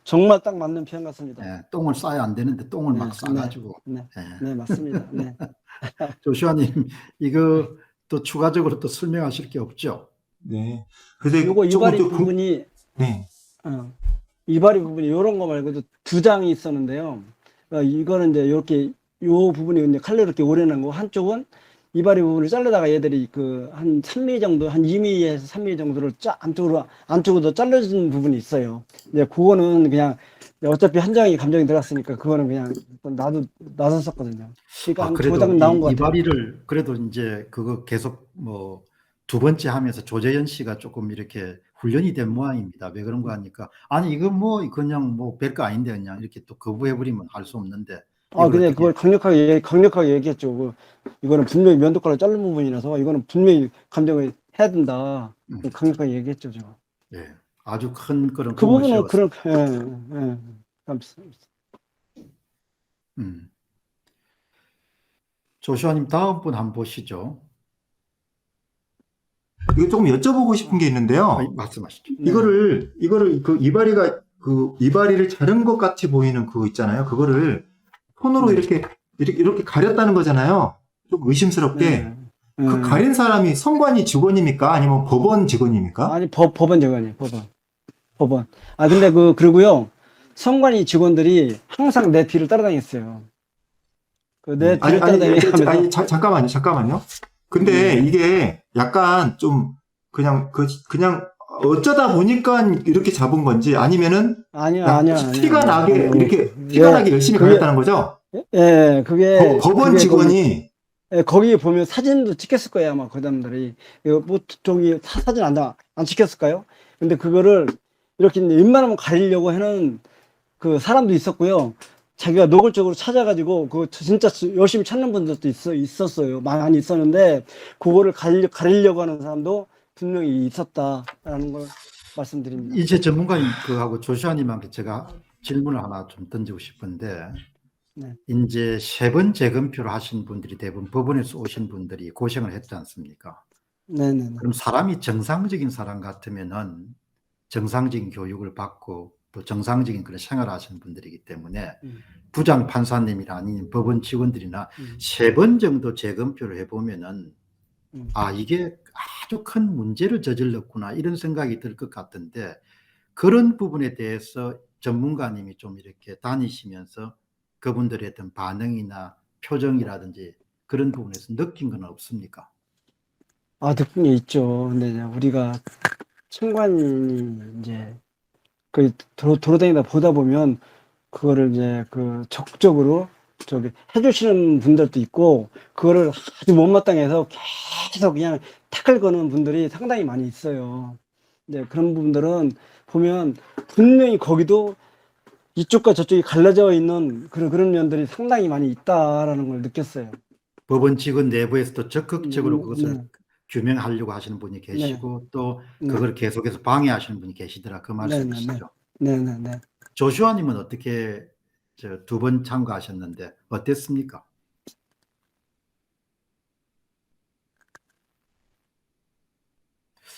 정말 딱 맞는 표현 같습니다. 예, 똥을 싸야 안 되는데 똥을 네, 막 싸가지고. 네, 예. 네, 맞습니다. 네. 조슈아님, 이거 또 추가적으로 또 설명하실 게 없죠? 네. 그래서 요거 조금 이발이 또 부분이, 네. 이발이 부분이 요런 거 말고도 두 장이 있었는데요. 이거는 이제 이렇게, 요 부분이 이제 칼로 이렇게 오려낸 거, 한쪽은 이발이 부분을 자르다가 얘들이 한 3mm 정도, 한 2mm에서 3mm 정도를 안쪽으로 잘라진 부분이 있어요. 이제 그거는 그냥 어차피 한 장이 감정이 들어갔으니까 그거는 그냥 놔뒀었거든요. 그러니까 한 두 그래도 장 나온 것 같아요. 이발이를 그래도 이제 그거 계속 뭐 두 번째 하면서 조재현 씨가 조금 이렇게 훈련이 된 모양입니다. 왜 그런 거 하니까 아니 이거 뭐 그냥 뭐 별거 아닌데 그냥 이렇게 또 거부해버리면 할 수 없는데 이걸 근데 어떻게 그걸 강력하게 얘기했죠. 이거는 분명히 면도칼로 자른 부분이라서 이거는 분명히 감정을 해야 된다. 강력하게 얘기했죠, 제가. 예, 아주 큰 그런 그 공을 부분은 세웠어요. 음. 조슈아님 다음 분 한번 보시죠. 이거 조금 여쭤보고 싶은 게 있는데요. 말씀하시죠. 네. 이거를 그 이발이를 자른 것 같이 보이는 그거 있잖아요. 그거를 손으로 이렇게 가렸다는 거잖아요. 좀 의심스럽게. 네. 그 가린 사람이 선관위 직원입니까? 아니면 법원 직원입니까? 아니, 법원 직원이에요, 법원. 근데 그리고요, 선관위 직원들이 항상 내 뒤를 따라다녔어요. 내 뒤를 따라다니면서. 잠깐만요. 근데 이게 약간 좀 그냥 어쩌다 보니까 이렇게 잡은 건지 아니면은 아니야. 티가 나게 이렇게 티가 나게 열심히 가렸다는 거죠? 예, 그게 법원 직원이 거기 보면 사진도 찍혔을 거예요, 아마 그 사람들이. 이거 뭐 저기 사진 안 찍혔을까요? 근데 그거를 이렇게 웬만하면 가리려고 하는 그 사람도 있었고요. 자기가 노골적으로 찾아가지고 그 진짜 열심히 찾는 분들도 있었어요. 많이 있었는데 그거를 가리려고 하는 사람도 분명히 있었다라는 걸 말씀드립니다. 이제 전문가님 그하고 조슈아님한테 제가 질문을 하나 좀 던지고 싶은데 네. 이제 세 번 재검표를 하신 분들이 대부분 법원에서 오신 분들이 고생을 했지 않습니까? 네네. 그럼 사람이 정상적인 사람 같으면은 정상적인 교육을 받고 또 정상적인 그런 생활을 하시는 분들이기 때문에 부장 판사님이나 아니면 법원 직원들이나 세 번 정도 재검표를 해보면은 이게 아주 큰 문제를 저질렀구나 이런 생각이 들 것 같은데 그런 부분에 대해서 전문가님이 좀 이렇게 다니시면서 그분들의 어떤 반응이나 표정이라든지 그런 부분에서 느낀 건 없습니까? 느낀 게 있죠. 근데 이제 우리가 청관이 이제 돌아다니다 보다 보면 그거를 이제 적극적으로 해주시는 분들도 있고 그거를 아주 못마땅해서 계속 그냥 타클 거는 분들이 상당히 많이 있어요. 이제 그런 부분들은 보면 분명히 거기도 이쪽과 저쪽이 갈라져 있는 그런 면들이 상당히 많이 있다라는 걸 느꼈어요. 법원 직원 내부에서도 적극적으로 그것을 네. 규명하려고 하시는 분이 계시고 또 네. 그걸 계속해서 방해하시는 분이 계시더라 그 말씀이시죠? 네네네. 조슈아님은 어떻게 두 번 참가하셨는데 어땠습니까?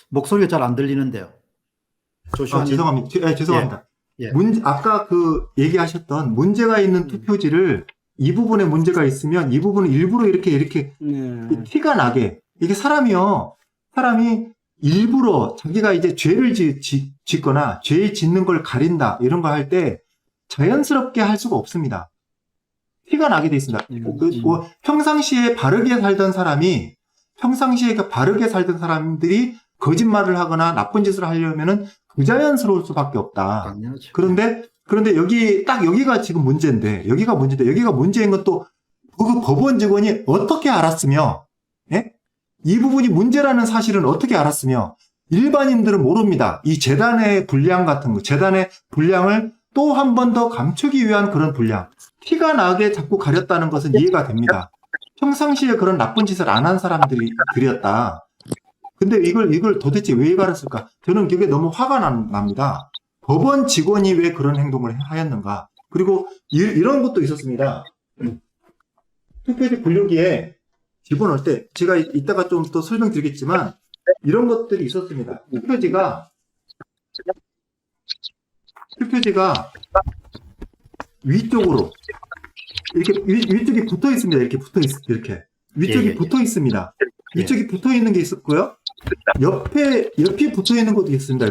목소리가 잘 안 들리는데요. 조슈아님. 죄송합니다. 예. 아까 얘기하셨던 문제가 있는 투표지를 이 부분에 문제가 있으면 이 부분을 일부러 이렇게 티가 나게 이게 사람이 일부러 자기가 이제 죄를 짓거나 죄 짓는 걸 가린다 이런 거 할 때 자연스럽게 할 수가 없습니다. 티가 나게 돼 있습니다. 평상시에 바르게 살던 사람들이 거짓말을 하거나 나쁜 짓을 하려면은 부자연스러울 수밖에 없다. 당연하죠. 그런데 여기가 지금 문제인데 여기가 문제인 것도 그 법원 직원이 어떻게 알았으며, 예? 이 부분이 문제라는 사실은 어떻게 알았으며 일반인들은 모릅니다. 이 재단의 분량 같은 거, 재단의 분량을 또 한 번 더 감추기 위한 그런 분량. 티가 나게 자꾸 가렸다는 것은 이해가 됩니다. 평상시에 그런 나쁜 짓을 안 한 사람들이었다. 근데 이걸 도대체 왜 가렸을까? 저는 그게 너무 화가 납니다. 법원 직원이 왜 그런 행동을 하였는가? 그리고 이런 것도 있었습니다. 투표지 분류기에 집어넣을 때 제가 이따가 좀 더 설명드리겠지만 이런 것들이 있었습니다. 투표지가 위쪽으로 이렇게 위쪽이 붙어 있습니다. 이렇게 위쪽이 예, 예. 붙어 있습니다. 예. 위쪽이 붙어 있는 게 있었고요. 옆이 붙어 있는 것도 있습니다.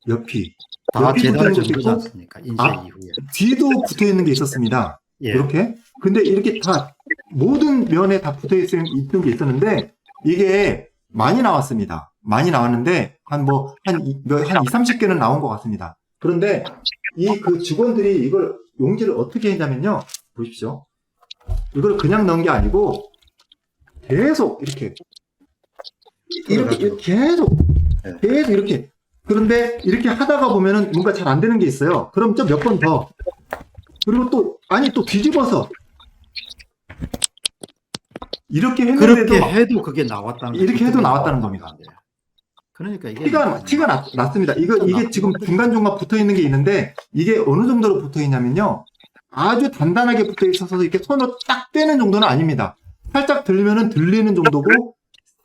옆이 다 붙어 있는 재단 것도 정도지 있고 않습니까? 인쇄 아, 이후에. 뒤도 붙어 있는 게 있었습니다. 예. 이렇게. 근데 이렇게 다 모든 면에 다 붙어 있는 게 있었는데 이게 많이 나왔습니다. 많이 나왔는데 한 2, 30개는 나온 것 같습니다. 그런데 그 직원들이 이걸 용지를 어떻게 했냐면요. 보십시오. 이걸 그냥 넣은 게 아니고 계속 이렇게 계속 이렇게. 그런데 이렇게 하다가 보면은 뭔가 잘 안 되는 게 있어요. 그럼 좀 몇 번 더. 그리고 또 뒤집어서 이렇게 했는데도 그렇게 해도 그게 나왔다는 이렇게 해도 나왔다는 겁니다. 그러니까 이게 티가 났습니다. 이게 지금 중간중간 붙어 있는 게 있는데 이게 어느 정도로 붙어 있냐면요. 아주 단단하게 붙어 있어서 이렇게 손으로 딱 떼는 정도는 아닙니다. 살짝 들면은 들리는 정도고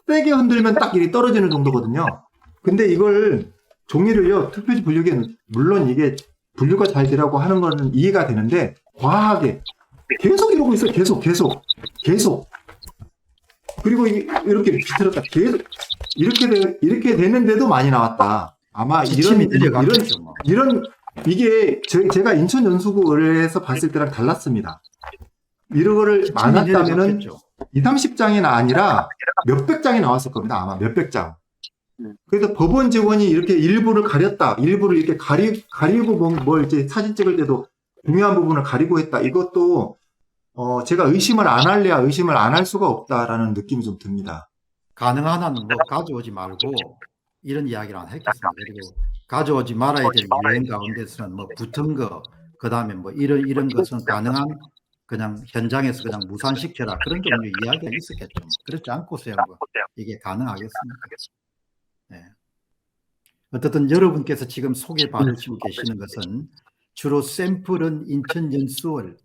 세게 흔들면 딱 이렇게 떨어지는 정도거든요. 근데 이걸 종이를요, 투표지 분류기에는 물론 이게 분류가 잘 되라고 하는 거는 이해가 되는데 과하게 계속 이러고 있어요. 계속. 그리고 이렇게 비틀었다. 계속 이렇게 되는데도 많이 나왔다. 아마 지침이 내려갔겠죠, 뭐. 이게 제가 인천 연수구 의뢰에서 봤을 때랑 달랐습니다. 이런 거를 지침이 많았다면은 내려갔겠죠. 2, 30장이 아니라 몇백 장이 나왔을 겁니다. 아마 몇백 장. 그래서 법원 직원이 이렇게 일부를 가렸다. 일부를 이렇게 가리고 뭘 이제 사진 찍을 때도 중요한 부분을 가리고 했다. 이것도 제가 의심을 안 할래야 의심을 안 할 수가 없다라는 느낌이 좀 듭니다. 가능한 한 가져오지 말고 이런 이야기를 안 했겠습니다. 그리고 가져오지 말아야 될 유행 가운데서는 붙은 거, 그 다음에 이런 것은 가능한 그냥 현장에서 그냥 무산시켜라. 그런 종류 이야기가 있었겠죠. 그렇지 않고서야 이게 가능하겠습니까? 네. 어쨌든 여러분께서 지금 소개받으시고 계시는 것은 주로 샘플은 인천 연수월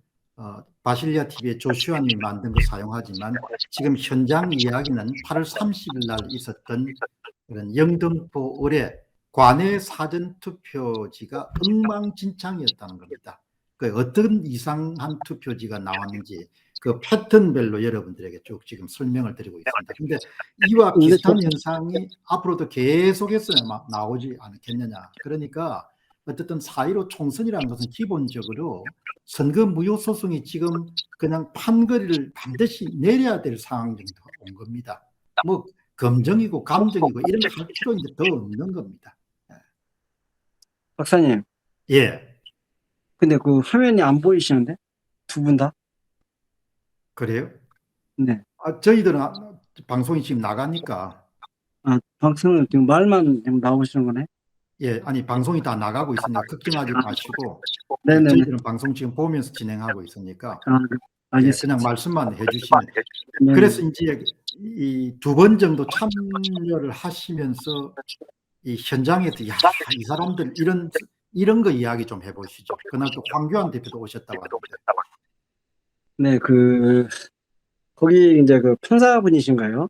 바실리아 TV의 조슈아님이 만든 거 사용하지만 지금 현장 이야기는 8월 30일 날 있었던 그런 영등포 을의 관내 사전 투표지가 엉망진창이었다는 겁니다. 그 어떤 이상한 투표지가 나왔는지 그 패턴별로 여러분들에게 쭉 지금 설명을 드리고 있습니다. 근데 이와 비슷한 현상이 앞으로도 계속해서 나오지 않겠느냐. 그러니까 어쨌든 4.15 총선이라는 것은 기본적으로 선거 무효 소송이 지금 그냥 판거리를 반드시 내려야 될 상황 정도 온 겁니다. 검정이고 감정이고 이런 거 할 필요 이제 더 없는 겁니다. 박사님, 예. 근데 그 화면이 안 보이시는데? 두 분 다? 그래요? 네. 저희들은 방송이 지금 나가니까. 박사님 지금 말만 지금 나오시는 거네? 예, 아니 방송이 다 나가고 있으니까 걱정하지 마시고. 네네네. 저희들은 방송 지금 보면서 진행하고 있으니까. 알겠습니다. 그냥 말씀만 해주시면. 네. 그래서 이제 이 2번 정도 참여를 하시면서 이 현장에서 이 사람들 이런 거 이야기 좀 해보시죠. 그날 또 황교안 대표도 오셨다고 하던데. 네, 거기 이제 그 판사분이신가요?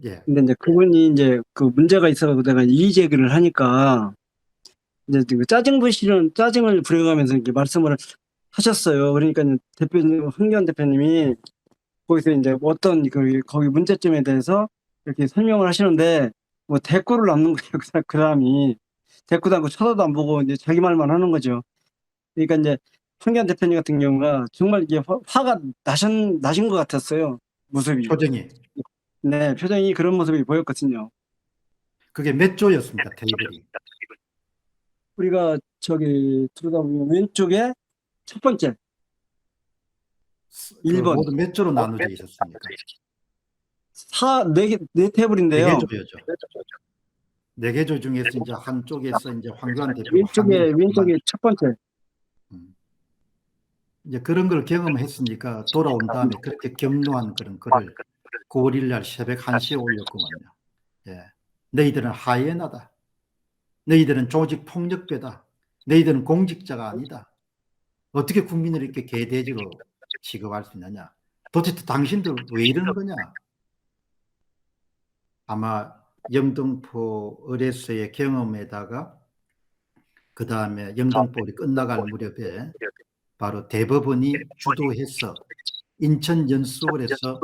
예. 근데 이제 그분이 이제 그 문제가 있어가지고 내가 이의 제기를 하니까 이제 그 짜증을 부려가면서 이렇게 말씀을 하셨어요. 그러니까 대표님, 황교안 대표님이 거기서 이제 어떤 거기 문제점에 대해서 이렇게 설명을 하시는데 대꾸를 남는 거예요. 그 사람이 대꾸도 않고 쳐다도 안 보고 이제 자기 말만 하는 거죠. 그러니까 이제 황교안 대표님 같은 경우가 정말 이게 화가 나신 것 같았어요. 모습이. 표정이. 네, 표정이 그런 모습이 보였거든요. 그게 몇 조였습니까, 테이블이? 우리가 들여다보면 왼쪽에 첫 번째 1번. 모두 몇 조로 나눠져 있었습니까? 네 테이블인데요. 4개 조였죠. 4개 조 중에서 이제 한쪽에서 이제 황교안 대표 왼쪽에 첫 번째. 이제 그런 걸 경험했으니까 돌아온 다음에 그렇게 격노한 그런 글을 9월 1일 날 새벽 1시에 올렸구만요. 예. 너희들은 하이에나다. 너희들은 조직 폭력배다. 너희들은 공직자가 아니다. 어떻게 국민을 이렇게 개돼지로 취급할 수 있느냐. 도대체 당신들 왜 이러는 거냐? 아마 영등포 의뢰서의 경험에다가 그 다음에 영등포가 끝나갈 무렵에 바로 대법원이 주도해서 인천 연수원에서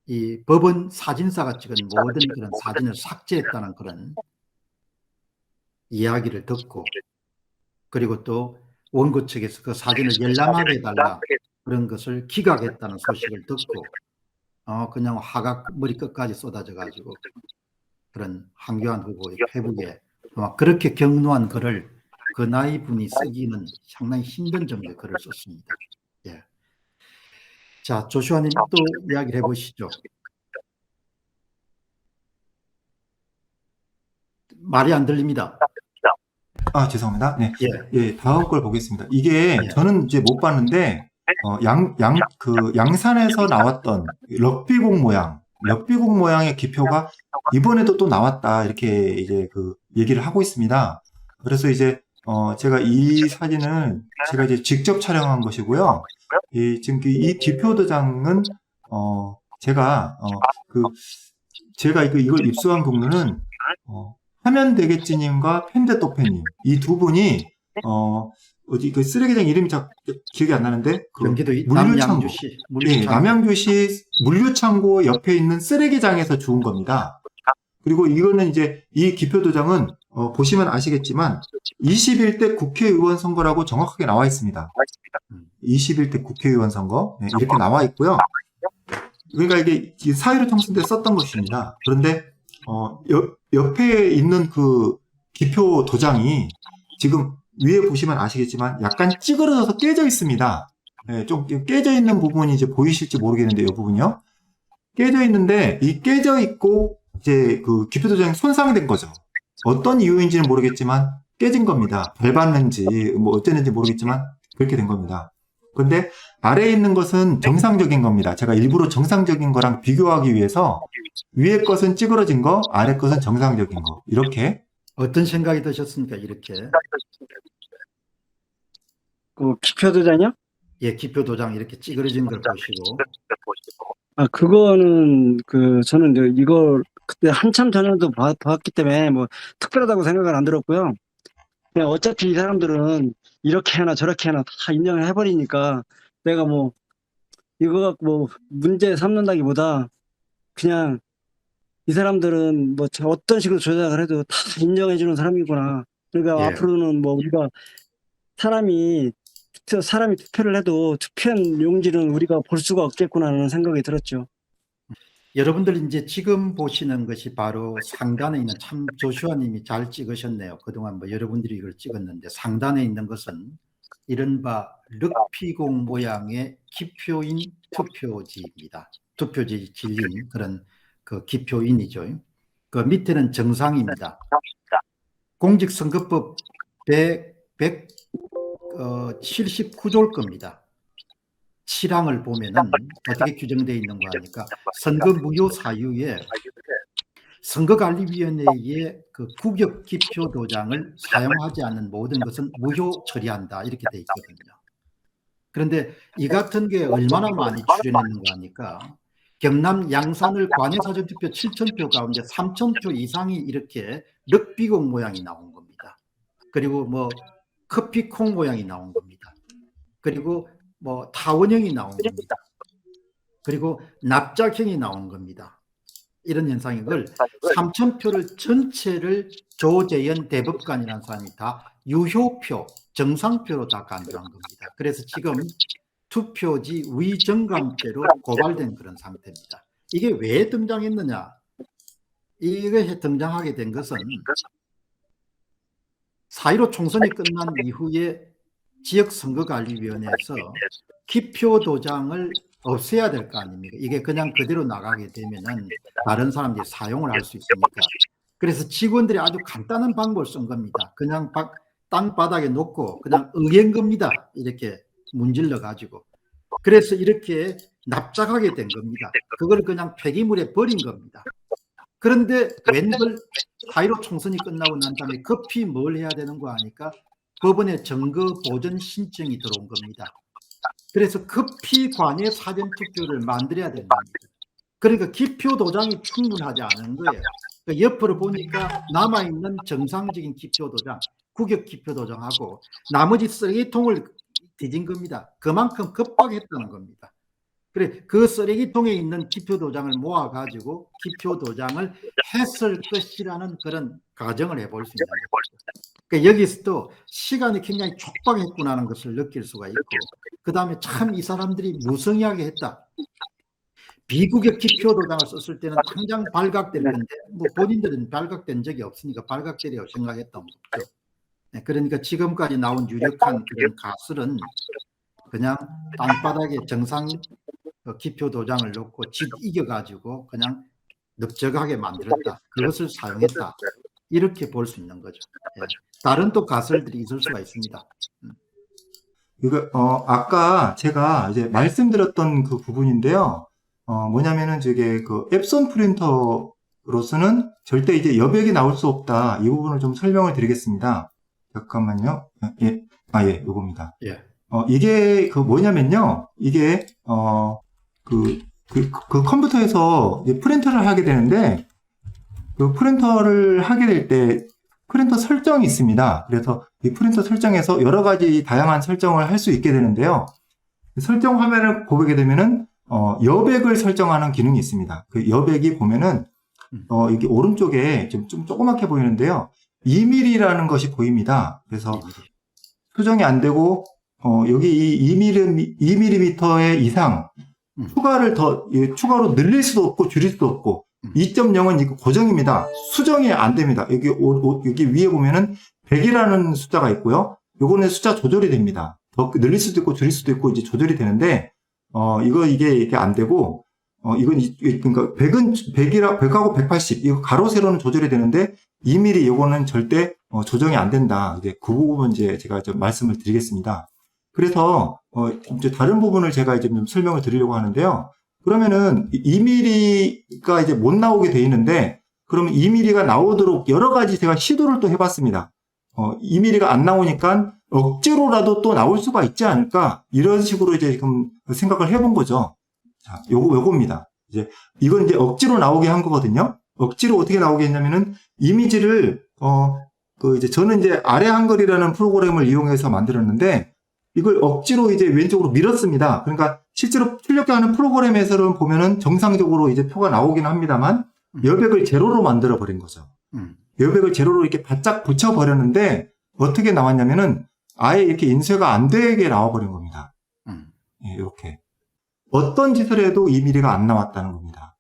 이 법원 사진사가 찍은 모든 그런 사진을 삭제했다는 그런 이야기를 듣고, 그리고 또 원고 측에서 그 사진을 열람하게 해달라 그런 것을 기각했다는 소식을 듣고 그냥 화가 머리끝까지 쏟아져 가지고 그런 황교안 후보의 회복에 아마 그렇게 격노한 글을 그 나이 분이 쓰기는 상당히 힘든 정도의 글을 썼습니다. 예. 자, 조슈아님 또 이야기를 해보시죠. 말이 안 들립니다. 아, 죄송합니다. 네. 예. 예, 다음 걸 보겠습니다. 이게 예. 저는 이제 못 봤는데, 양산에서 나왔던 럭비공 모양의 기표가 이번에도 또 나왔다. 이렇게 이제 그 얘기를 하고 있습니다. 그래서 이제, 제가 이 사진을 제가 이제 직접 촬영한 것이고요. 지금 이 기표 도장은, 제가 이걸 입수한 경로는, 하면 되겠지님과 펜데토페님 이 두 분이 어디 그 쓰레기장 이름이 기억이 안 나는데 그 경기도 물류창고, 남양주시 예, 남양주시 물류창고 옆에 있는 쓰레기장에서 주운 겁니다. 그리고 이거는 이제 이 기표 도장은 보시면 아시겠지만 21대 국회의원 선거라고 정확하게 나와 있습니다. 21대 국회의원 선거, 네, 이렇게 나와 있고요. 그러니까 이게 4.15 총선 때 썼던 것입니다. 그런데 옆에 있는 그 기표 도장이 지금 위에 보시면 아시겠지만 약간 찌그러져서 깨져 있습니다. 네, 좀 깨져 있는 부분이 이제 보이실지 모르겠는데 이 부분이요. 깨져 있는데 이 깨져 있고 이제 그 기표 도장이 손상된 거죠. 어떤 이유인지는 모르겠지만 깨진 겁니다. 밟았는지 뭐 어쨌는지 모르겠지만 그렇게 된 겁니다. 근데 아래에 있는 것은 정상적인 겁니다. 제가 일부러 정상적인 거랑 비교하기 위해서 위에 것은 찌그러진 거, 아래 것은 정상적인 거. 이렇게. 어떤 생각이 드셨습니까? 이렇게. 그 기표 도장이요? 예, 기표 도장 이렇게 찌그러진 걸 보시고. 아, 그거는 저는 이제 이걸 그때 한참 전에도 봤기 때문에 뭐 특별하다고 생각은 안 들었고요. 그냥 어차피 이 사람들은 이렇게 하나 저렇게 하나 다 인정을 해버리니까 내가 뭐 이거 갖고 뭐 문제 삼는다기보다 그냥 이 사람들은 뭐 어떤 식으로 조작을 해도 다 인정해주는 사람이구나. 그러니까 예. 앞으로는 뭐 우리가 사람이 투표를 해도 투표한 용지는 우리가 볼 수가 없겠구나라는 생각이 들었죠. 여러분들 이제 지금 보시는 것이 바로 상단에 있는, 참 조슈아님이 잘 찍으셨네요. 그동안 뭐 여러분들이 이걸 찍었는데 상단에 있는 것은 이른바 럭피공 모양의 기표인 투표지입니다. 투표지 질린 그런 그 기표인이죠. 그 밑에는 정상입니다. 공직선거법 179조일 겁니다. 7항을 보면은 어떻게 규정되어 있는가 하니까 선거 무효 사유에 선거관리위원회의 그 구격 기표 도장을 사용하지 않는 모든 것은 무효 처리한다 이렇게 돼 있거든요. 그런데 이 같은 게 얼마나 많이 출연했는가 하니까 경남 양산을 관외사전투표 7,000표 가운데 3,000표 이상이 이렇게 럭비공 모양이 나온 겁니다. 그리고 뭐 커피콩 모양이 나온 겁니다. 그리고 뭐 타원형이 나온 겁니다. 그리고 납작형이 나온 겁니다. 이런 현상이 걸 3,000표를 전체를 조재현 대법관이라는 사람이 다 유효표, 정상표로 다 간주한 겁니다. 그래서 지금 투표지 위정감죄로 고발된 그런 상태입니다. 이게 왜 등장했느냐? 이게 등장하게 된 것은 4.15 총선이 끝난 이후에 지역선거관리위원회에서 기표 도장을 없애야 될 거 아닙니까? 이게 그냥 그대로 나가게 되면은 다른 사람들이 사용을 할 수 있으니까. 그래서 직원들이 아주 간단한 방법을 쓴 겁니다. 그냥 땅바닥에 놓고 그냥 의견 겁니다. 이렇게 문질러 가지고. 그래서 이렇게 납작하게 된 겁니다. 그걸 그냥 폐기물에 버린 겁니다. 그런데 웬걸 4.15 총선이 끝나고 난 다음에 급히 뭘 해야 되는 거 아니까 법원에 증거 보전 신청이 들어온 겁니다. 그래서 급히 관외 사전투표를 만들어야 되는 겁니다. 그러니까 기표 도장이 충분하지 않은 거예요. 그러니까 옆으로 보니까 남아있는 정상적인 기표 도장, 구격 기표 도장하고 나머지 쓰레기통을 뒤진 겁니다. 그만큼 급박했다는 겁니다. 그래, 그 쓰레기통에 있는 기표 도장을 모아가지고 기표 도장을 했을 것이라는 그런 가정을 해볼 수 있는 거죠. 그러니까 여기서도 시간이 굉장히 촉박했구나는 것을 느낄 수가 있고, 그 다음에 참 이 사람들이 무성의하게 했다. 비구격 기표 도장을 썼을 때는 당장 발각될 건데, 뭐 본인들은 발각된 적이 없으니까 발각되리라고 생각했던 거죠. 네, 그러니까 지금까지 나온 유력한 그런 가설은 그냥 땅바닥에 정상 기표 도장을 놓고 집 이겨가지고 그냥 넓적하게 만들었다. 그것을 사용했다. 이렇게 볼 수 있는 거죠. 예. 다른 또 가설들이 있을 수가 있습니다. 아까 제가 이제 말씀드렸던 그 부분인데요. 뭐냐면은 저게 그 앱손 프린터로서는 절대 이제 여백이 나올 수 없다. 이 부분을 좀 설명을 드리겠습니다. 잠깐만요. 예. 예, 요겁니다. 예. 이게 그 뭐냐면요. 이게 그 컴퓨터에서 이제 프린터를 하게 되는데, 그 프린터를 하게 될 때 프린터 설정이 있습니다. 그래서 이 프린터 설정에서 여러 가지 다양한 설정을 할 수 있게 되는데요. 설정 화면을 보게 되면은 여백을 설정하는 기능이 있습니다. 그 여백이 보면은 이게 오른쪽에 좀 조그맣게 보이는데요. 2mm라는 것이 보입니다. 그래서 수정이 안 되고 여기 이 2mm 이상 추가로 늘릴 수도 없고 줄일 수도 없고, 2.0은 이거 고정입니다. 수정이 안 됩니다. 여기 위에 보면은 100이라는 숫자가 있고요. 요거는 숫자 조절이 됩니다. 더 늘릴 수도 있고 줄일 수도 있고 이제 조절이 되는데, 이게 안 되고, 그러니까 100하고 180, 이거 가로, 세로는 조절이 되는데, 2mm 요거는 절대, 조정이 안 된다. 이제 그 부분 이제 제가 좀 말씀을 드리겠습니다. 그래서, 이제 다른 부분을 제가 이제 좀 설명을 드리려고 하는데요. 그러면은, 2mm가 이제 못 나오게 돼 있는데, 그러면 2mm가 나오도록 여러 가지 제가 시도를 또 해봤습니다. 2mm가 안 나오니까 억지로라도 또 나올 수가 있지 않을까? 이런 식으로 이제 지금 생각을 해본 거죠. 자, 요겁니다. 이건 이제 억지로 나오게 한 거거든요. 억지로 어떻게 나오게 했냐면은, 이미지를, 저는 이제 아래 한글이라는 프로그램을 이용해서 만들었는데, 이걸 억지로 이제 왼쪽으로 밀었습니다. 그러니까 실제로 출력하는 프로그램에서는 보면은 정상적으로 이제 표가 나오긴 합니다만, 여백을 제로로 만들어 버린 거죠. 여백을 제로로 이렇게 바짝 붙여 버렸는데, 어떻게 나왔냐면은, 아예 이렇게 인쇄가 안 되게 나와버린 겁니다. 예, 이렇게. 어떤 짓을 해도 2mm가 안 나왔다는 겁니다.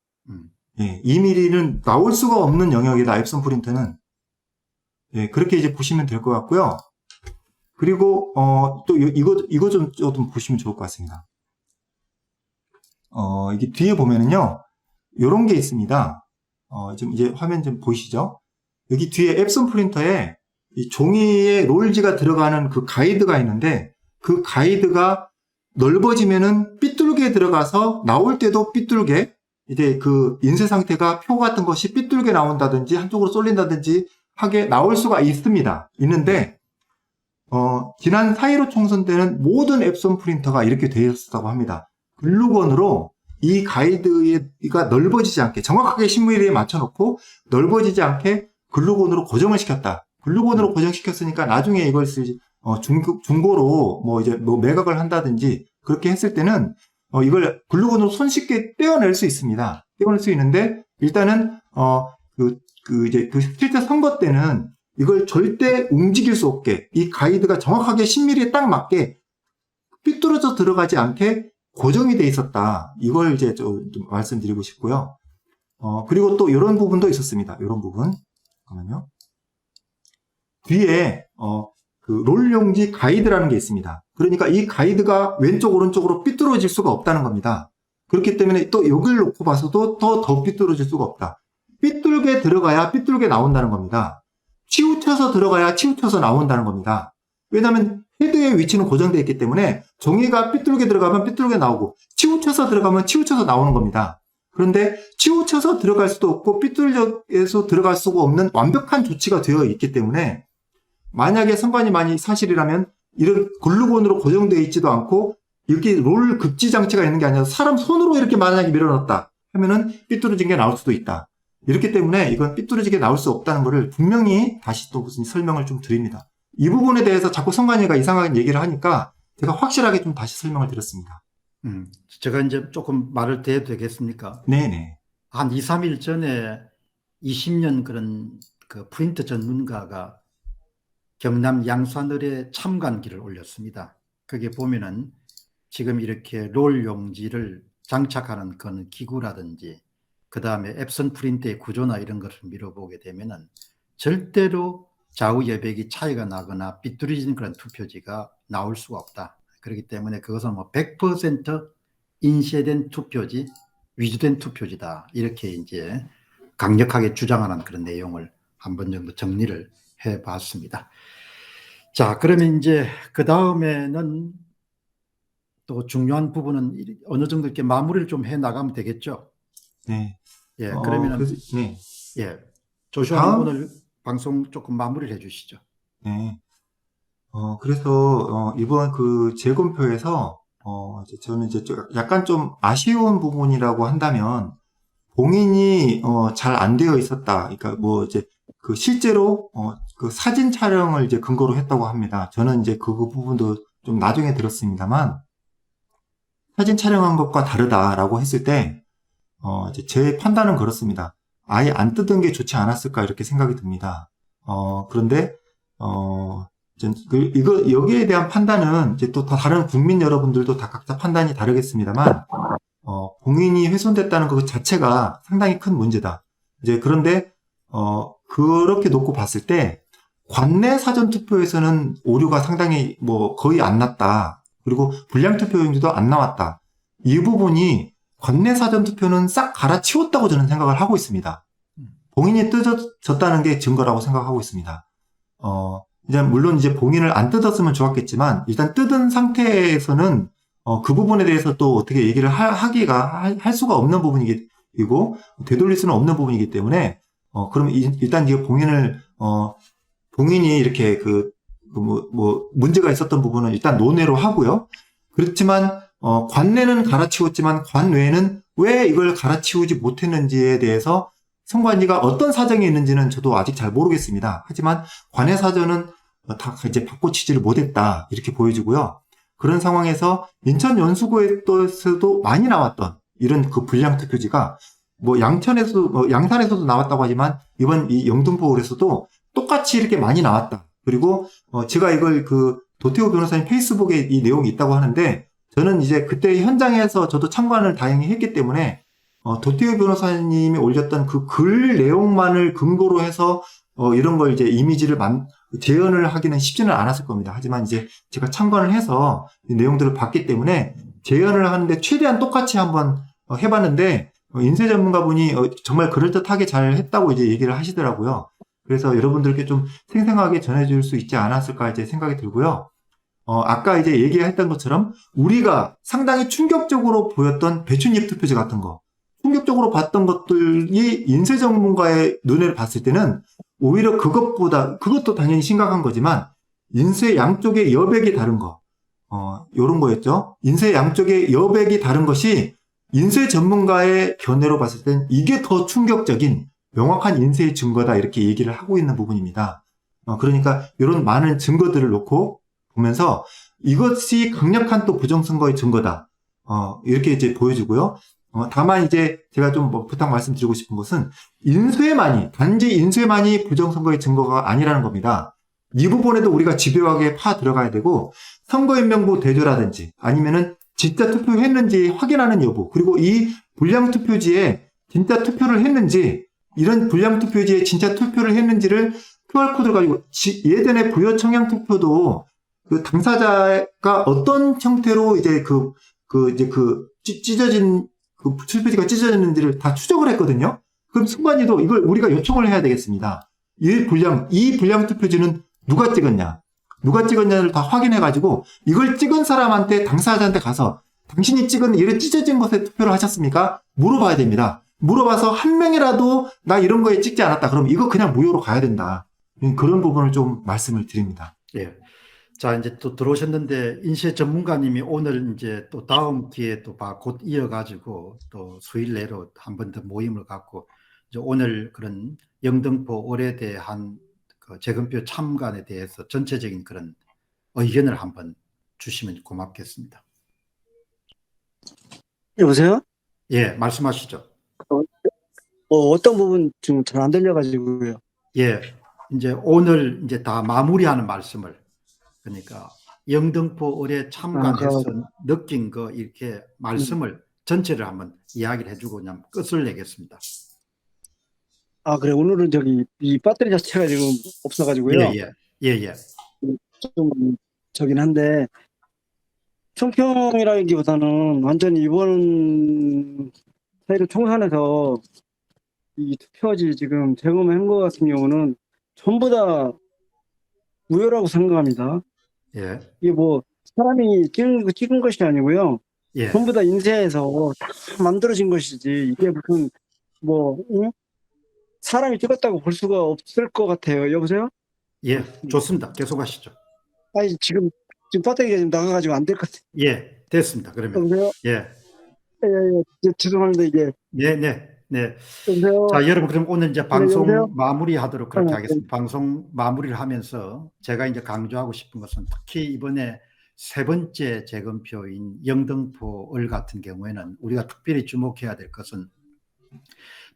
예, 2mm는 나올 수가 없는 영역이다, 앱손 프린터는. 예, 그렇게 이제 보시면 될 것 같고요. 그리고, 또 이거 좀 보시면 좋을 것 같습니다. 이게 뒤에 보면은요, 요런 게 있습니다. 좀 이제 화면 좀 보이시죠? 여기 뒤에 앱손 프린터에 이 종이에 롤지가 들어가는 그 가이드가 있는데, 그 가이드가 넓어지면은 삐뚤게 들어가서 나올 때도 삐뚤게, 이제 그 인쇄 상태가 표 같은 것이 삐뚤게 나온다든지 한쪽으로 쏠린다든지 하게 나올 수가 있는데, 지난 4.15 총선 때는 모든 앱손 프린터가 이렇게 되어 있었다고 합니다. 글루건으로 이 가이드가 넓어지지 않게, 정확하게 신문에 맞춰놓고 넓어지지 않게 글루건으로 고정을 시켰다. 글루건으로 고정시켰으니까 나중에 이걸 중고로 매각을 한다든지 그렇게 했을 때는 이걸 글루건으로 손쉽게 떼어낼 수 있습니다. 떼어낼 수 있는데, 일단은 실제 선거 때는 이걸 절대 움직일 수 없게, 이 가이드가 정확하게 10mm에 딱 맞게 삐뚤어져 들어가지 않게 고정이 돼 있었다. 이걸 이제 좀 말씀드리고 싶고요. 그리고 또 이런 부분도 있었습니다. 이런 부분. 잠깐만요. 뒤에, 롤용지 가이드라는 게 있습니다. 그러니까 이 가이드가 왼쪽, 오른쪽으로 삐뚤어질 수가 없다는 겁니다. 그렇기 때문에 또 여기를 놓고 봐서도 더 삐뚤어질 수가 없다. 삐뚤게 들어가야 삐뚤게 나온다는 겁니다. 치우쳐서 들어가야 치우쳐서 나온다는 겁니다. 왜냐하면 헤드의 위치는 고정되어 있기 때문에 종이가 삐뚤게 들어가면 삐뚤게 나오고, 치우쳐서 들어가면 치우쳐서 나오는 겁니다. 그런데 치우쳐서 들어갈 수도 없고 삐뚤어서 들어갈 수가 없는 완벽한 조치가 되어 있기 때문에, 만약에 선관위 만이 사실이라면 이런 글루건으로 고정되어 있지도 않고 이렇게 롤 급지 장치가 있는 게 아니라 사람 손으로 이렇게 만약에 밀어넣었다 하면은 삐뚤어진 게 나올 수도 있다. 이렇기 때문에 이건 삐뚤어지게 나올 수 없다는 것을 분명히 다시 또 무슨 설명을 좀 드립니다. 이 부분에 대해서 자꾸 성관이가 이상하게 얘기를 하니까 제가 확실하게 좀 다시 설명을 드렸습니다. 제가 이제 조금 말을 대해도 되겠습니까? 네네. 한 2, 3일 전에 20년 그런 그 프린터 전문가가 경남 양산을에 참관기를 올렸습니다. 거기에 보면은 지금 이렇게 롤 용지를 장착하는 그런 기구라든지 그 다음에 앱선 프린터의 구조나 이런 것을 밀어보게 되면은 절대로 좌우 여백이 차이가 나거나 삐뚤어진 그런 투표지가 나올 수가 없다. 그렇기 때문에 그것은 뭐 100% 인쇄된 투표지, 위조된 투표지다. 이렇게 이제 강력하게 주장하는 그런 내용을 한 번 정도 정리를 해 봤습니다. 자, 그러면 이제 그 다음에는 또 중요한 부분은 어느 정도 이렇게 마무리를 좀 해 나가면 되겠죠. 네. 예, 그러면은 네. 예, 조슈아님 오늘 방송 조금 마무리를 해주시죠. 네. 그래서 이번 그 재검표에서 이제 저는 이제 약간 좀 아쉬운 부분이라고 한다면 봉인이 잘 안 되어 있었다. 그러니까 뭐 이제 그 실제로 그 사진 촬영을 이제 근거로 했다고 합니다. 저는 이제 그 부분도 좀 나중에 들었습니다만 사진 촬영한 것과 다르다라고 했을 때 이제 제 판단은 그렇습니다. 아예 안 뜯은 게 좋지 않았을까 이렇게 생각이 듭니다. 그런데 여기에 대한 판단은 이제 또 다른 국민 여러분들도 다 각자 판단이 다르겠습니다만 봉인이 훼손됐다는 것 자체가 상당히 큰 문제다. 이제 그런데 그렇게 놓고 봤을 때 관내 사전 투표에서는 오류가 상당히 뭐 거의 안 났다. 그리고 불량 투표용지도 안 나왔다. 이 부분이 관내 사전 투표는 싹 갈아치웠다고 저는 생각을 하고 있습니다. 봉인이 뜯어졌다는 게 증거라고 생각하고 있습니다. 이제 물론 이제 봉인을 안 뜯었으면 좋았겠지만 일단 뜯은 상태에서는 그 부분에 대해서 또 어떻게 얘기를 할 수가 없는 부분이고 되돌릴 수는 없는 부분이기 때문에 그럼 일단 이 봉인이 이렇게 문제가 있었던 부분은 일단 논외로 하고요. 그렇지만 관내는 갈아치웠지만 관외에는 왜 이걸 갈아치우지 못했는지에 대해서 선관위가 어떤 사정이 있는지는 저도 아직 잘 모르겠습니다. 하지만 관내 사전은 다 이제 바꿔치지를 못했다 이렇게 보여지고요. 그런 상황에서 인천 연수구에서도 많이 나왔던 이런 그 불량 투표지가 뭐 양산에서도 나왔다고 하지만 이번 이 영등포울에서도 똑같이 이렇게 많이 나왔다. 그리고 제가 이걸 그 도태우 변호사님 페이스북에 이 내용이 있다고 하는데 저는 이제 그때 현장에서 저도 참관을 다행히 했기 때문에 도태우 변호사님이 올렸던 그 글 내용만을 근거로 해서 이런 걸 이제 이미지를 재현을 하기는 쉽지는 않았을 겁니다. 하지만 이제 제가 참관을 해서 이 내용들을 봤기 때문에 재현을 하는데 최대한 똑같이 한번 해봤는데 인쇄 전문가분이 정말 그럴듯하게 잘 했다고 이제 얘기를 하시더라고요. 그래서 여러분들께 좀 생생하게 전해줄 수 있지 않았을까 이제 생각이 들고요. 아까 이제 얘기했던 것처럼 우리가 상당히 충격적으로 보였던 배춧잎 투표지 같은 거, 충격적으로 봤던 것들이 인쇄 전문가의 눈에 봤을 때는 오히려 그것도 당연히 심각한 거지만 인쇄 양쪽의 여백이 다른 거, 요런 거였죠. 인쇄 양쪽의 여백이 다른 것이 인쇄 전문가의 견해로 봤을 땐 이게 더 충격적인 명확한 인쇄의 증거다 이렇게 얘기를 하고 있는 부분입니다. 그러니까 이런 많은 증거들을 놓고 보면서 이것이 강력한 또 부정선거의 증거다. 이렇게 이제 보여지고요. 다만 이제 제가 좀 부탁 말씀드리고 싶은 것은 단지 인쇄만이 부정선거의 증거가 아니라는 겁니다. 이 부분에도 우리가 집요하게 들어가야 되고 선거인명부 대조라든지 아니면은 진짜 투표했는지 확인하는 여부 그리고 이 불량 투표지에 진짜 투표를 했는지 이런 불량 투표지에 진짜 투표를 했는지를 QR코드를 가지고 예전에 부여 청약 투표도 그 당사자가 어떤 형태로 이제 찢어진 그 투표지가 찢어졌는지를 다 추적을 했거든요. 그럼 선관위도 이걸 우리가 요청을 해야 되겠습니다. 이 불량 투표지는 누가 찍었냐를 다 확인해가지고 이걸 찍은 사람한테 당사자한테 가서 당신이 찍은 이런 찢어진 것에 투표를 하셨습니까? 물어봐야 됩니다. 물어봐서 한 명이라도 나 이런 거에 찍지 않았다. 그럼 이거 그냥 무효로 가야 된다. 그런 부분을 좀 말씀을 드립니다. 예. 자, 이제 또 들어오셨는데, 인쇄 전문가님이 오늘 이제 또 다음 기회에 또 곧 이어가지고 또 수일 내로 한 번 더 모임을 갖고, 이제 오늘 그런 영등포 올해에 대한 그 재검표 참관에 대해서 전체적인 그런 의견을 한번 주시면 고맙겠습니다. 여보세요? 예, 말씀하시죠. 어떤 부분 지금 잘 안 들려가지고요. 예, 이제 오늘 이제 다 마무리하는 말씀을, 그러니까 영등포 올해 참관해서 느낀 거 이렇게 말씀을 전체를 한번 이야기를 해주고 그냥 끝을 내겠습니다. 아, 그래. 오늘은 저기 이 배터리 자체가 지금 없어가지고요. 예. 좀 저긴 한데 총평이라기보다는 완전히 이번 사회를 총선에서 이 투표지 지금 재검한 거 같은 경우는 전부 다 무효라고 생각합니다. 예, 이게 뭐 사람이 찍은 것이 아니고요. 예, 전부 다 인쇄해서 다 만들어진 것이지 이게 무슨 뭐 응? 사람이 찍었다고 볼 수가 없을 것 같아요. 여보세요? 예, 좋습니다. 계속하시죠. 아니 지금 배터리가 지금 나가가지고 안 될 것 같아요. 예, 됐습니다. 그러면 여보세요? 예, 죄송합니다 이게. 네. 여보세요? 자, 여러분, 그럼 오늘 이제 여보세요? 방송 마무리하도록 그렇게 네. 하겠습니다. 방송 마무리를 하면서 제가 이제 강조하고 싶은 것은 특히 이번에 세 번째 재검표인 영등포을 같은 경우에는 우리가 특별히 주목해야 될 것은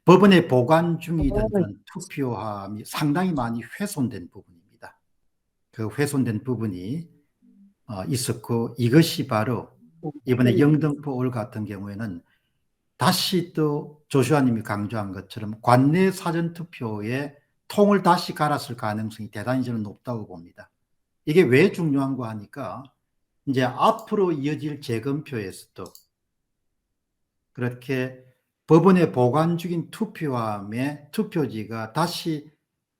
법원에 보관 중이던 그런 투표함이 상당히 많이 훼손된 부분입니다. 그 훼손된 부분이 있었고, 이것이 바로 이번에 영등포을 같은 경우에는 다시 또 조슈아님이 강조한 것처럼 관내 사전투표에 통을 다시 갈았을 가능성이 대단히 저는 높다고 봅니다. 이게 왜 중요한가 하니까 이제 앞으로 이어질 재검표에서도 그렇게 법원에 보관 중인 투표함의 투표지가 다시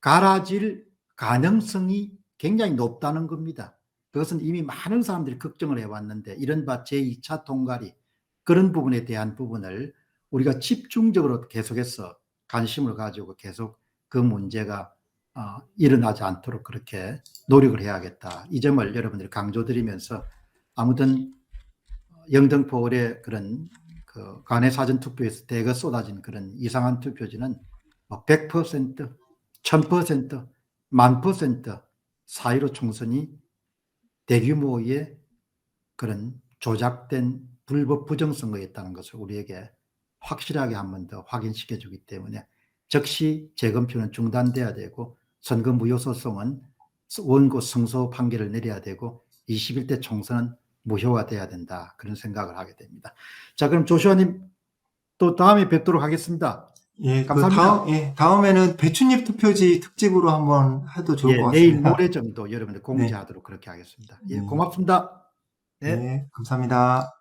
갈아질 가능성이 굉장히 높다는 겁니다. 그것은 이미 많은 사람들이 걱정을 해왔는데 이른바 제2차 통갈이 그런 부분에 대한 부분을 우리가 집중적으로 계속해서 관심을 가지고 계속 그 문제가 일어나지 않도록 그렇게 노력을 해야겠다. 이 점을 여러분들이 강조드리면서 아무튼 영등포 올해 그런 그 관내 사전 투표에서 대거 쏟아진 그런 이상한 투표지는 100%, 1000%, 10,000% 사이로 총선이 대규모의 그런 조작된 불법 부정선거였다는 것을 우리에게 확실하게 한 번 더 확인시켜 주기 때문에 즉시 재검표는 중단돼야 되고 선거 무효 소송은 원고 승소 판결을 내려야 되고 21대 총선은 무효화돼야 된다. 그런 생각을 하게 됩니다. 자, 그럼 조슈아님 또 다음에 뵙도록 하겠습니다. 예, 감사합니다. 다음에는 배춧잎 투표지 특집으로 한번 해도 좋을 것 내일 같습니다. 모레 정도 여러분들 공지하도록 그렇게 하겠습니다. 예, 고맙습니다. 네. 네, 감사합니다.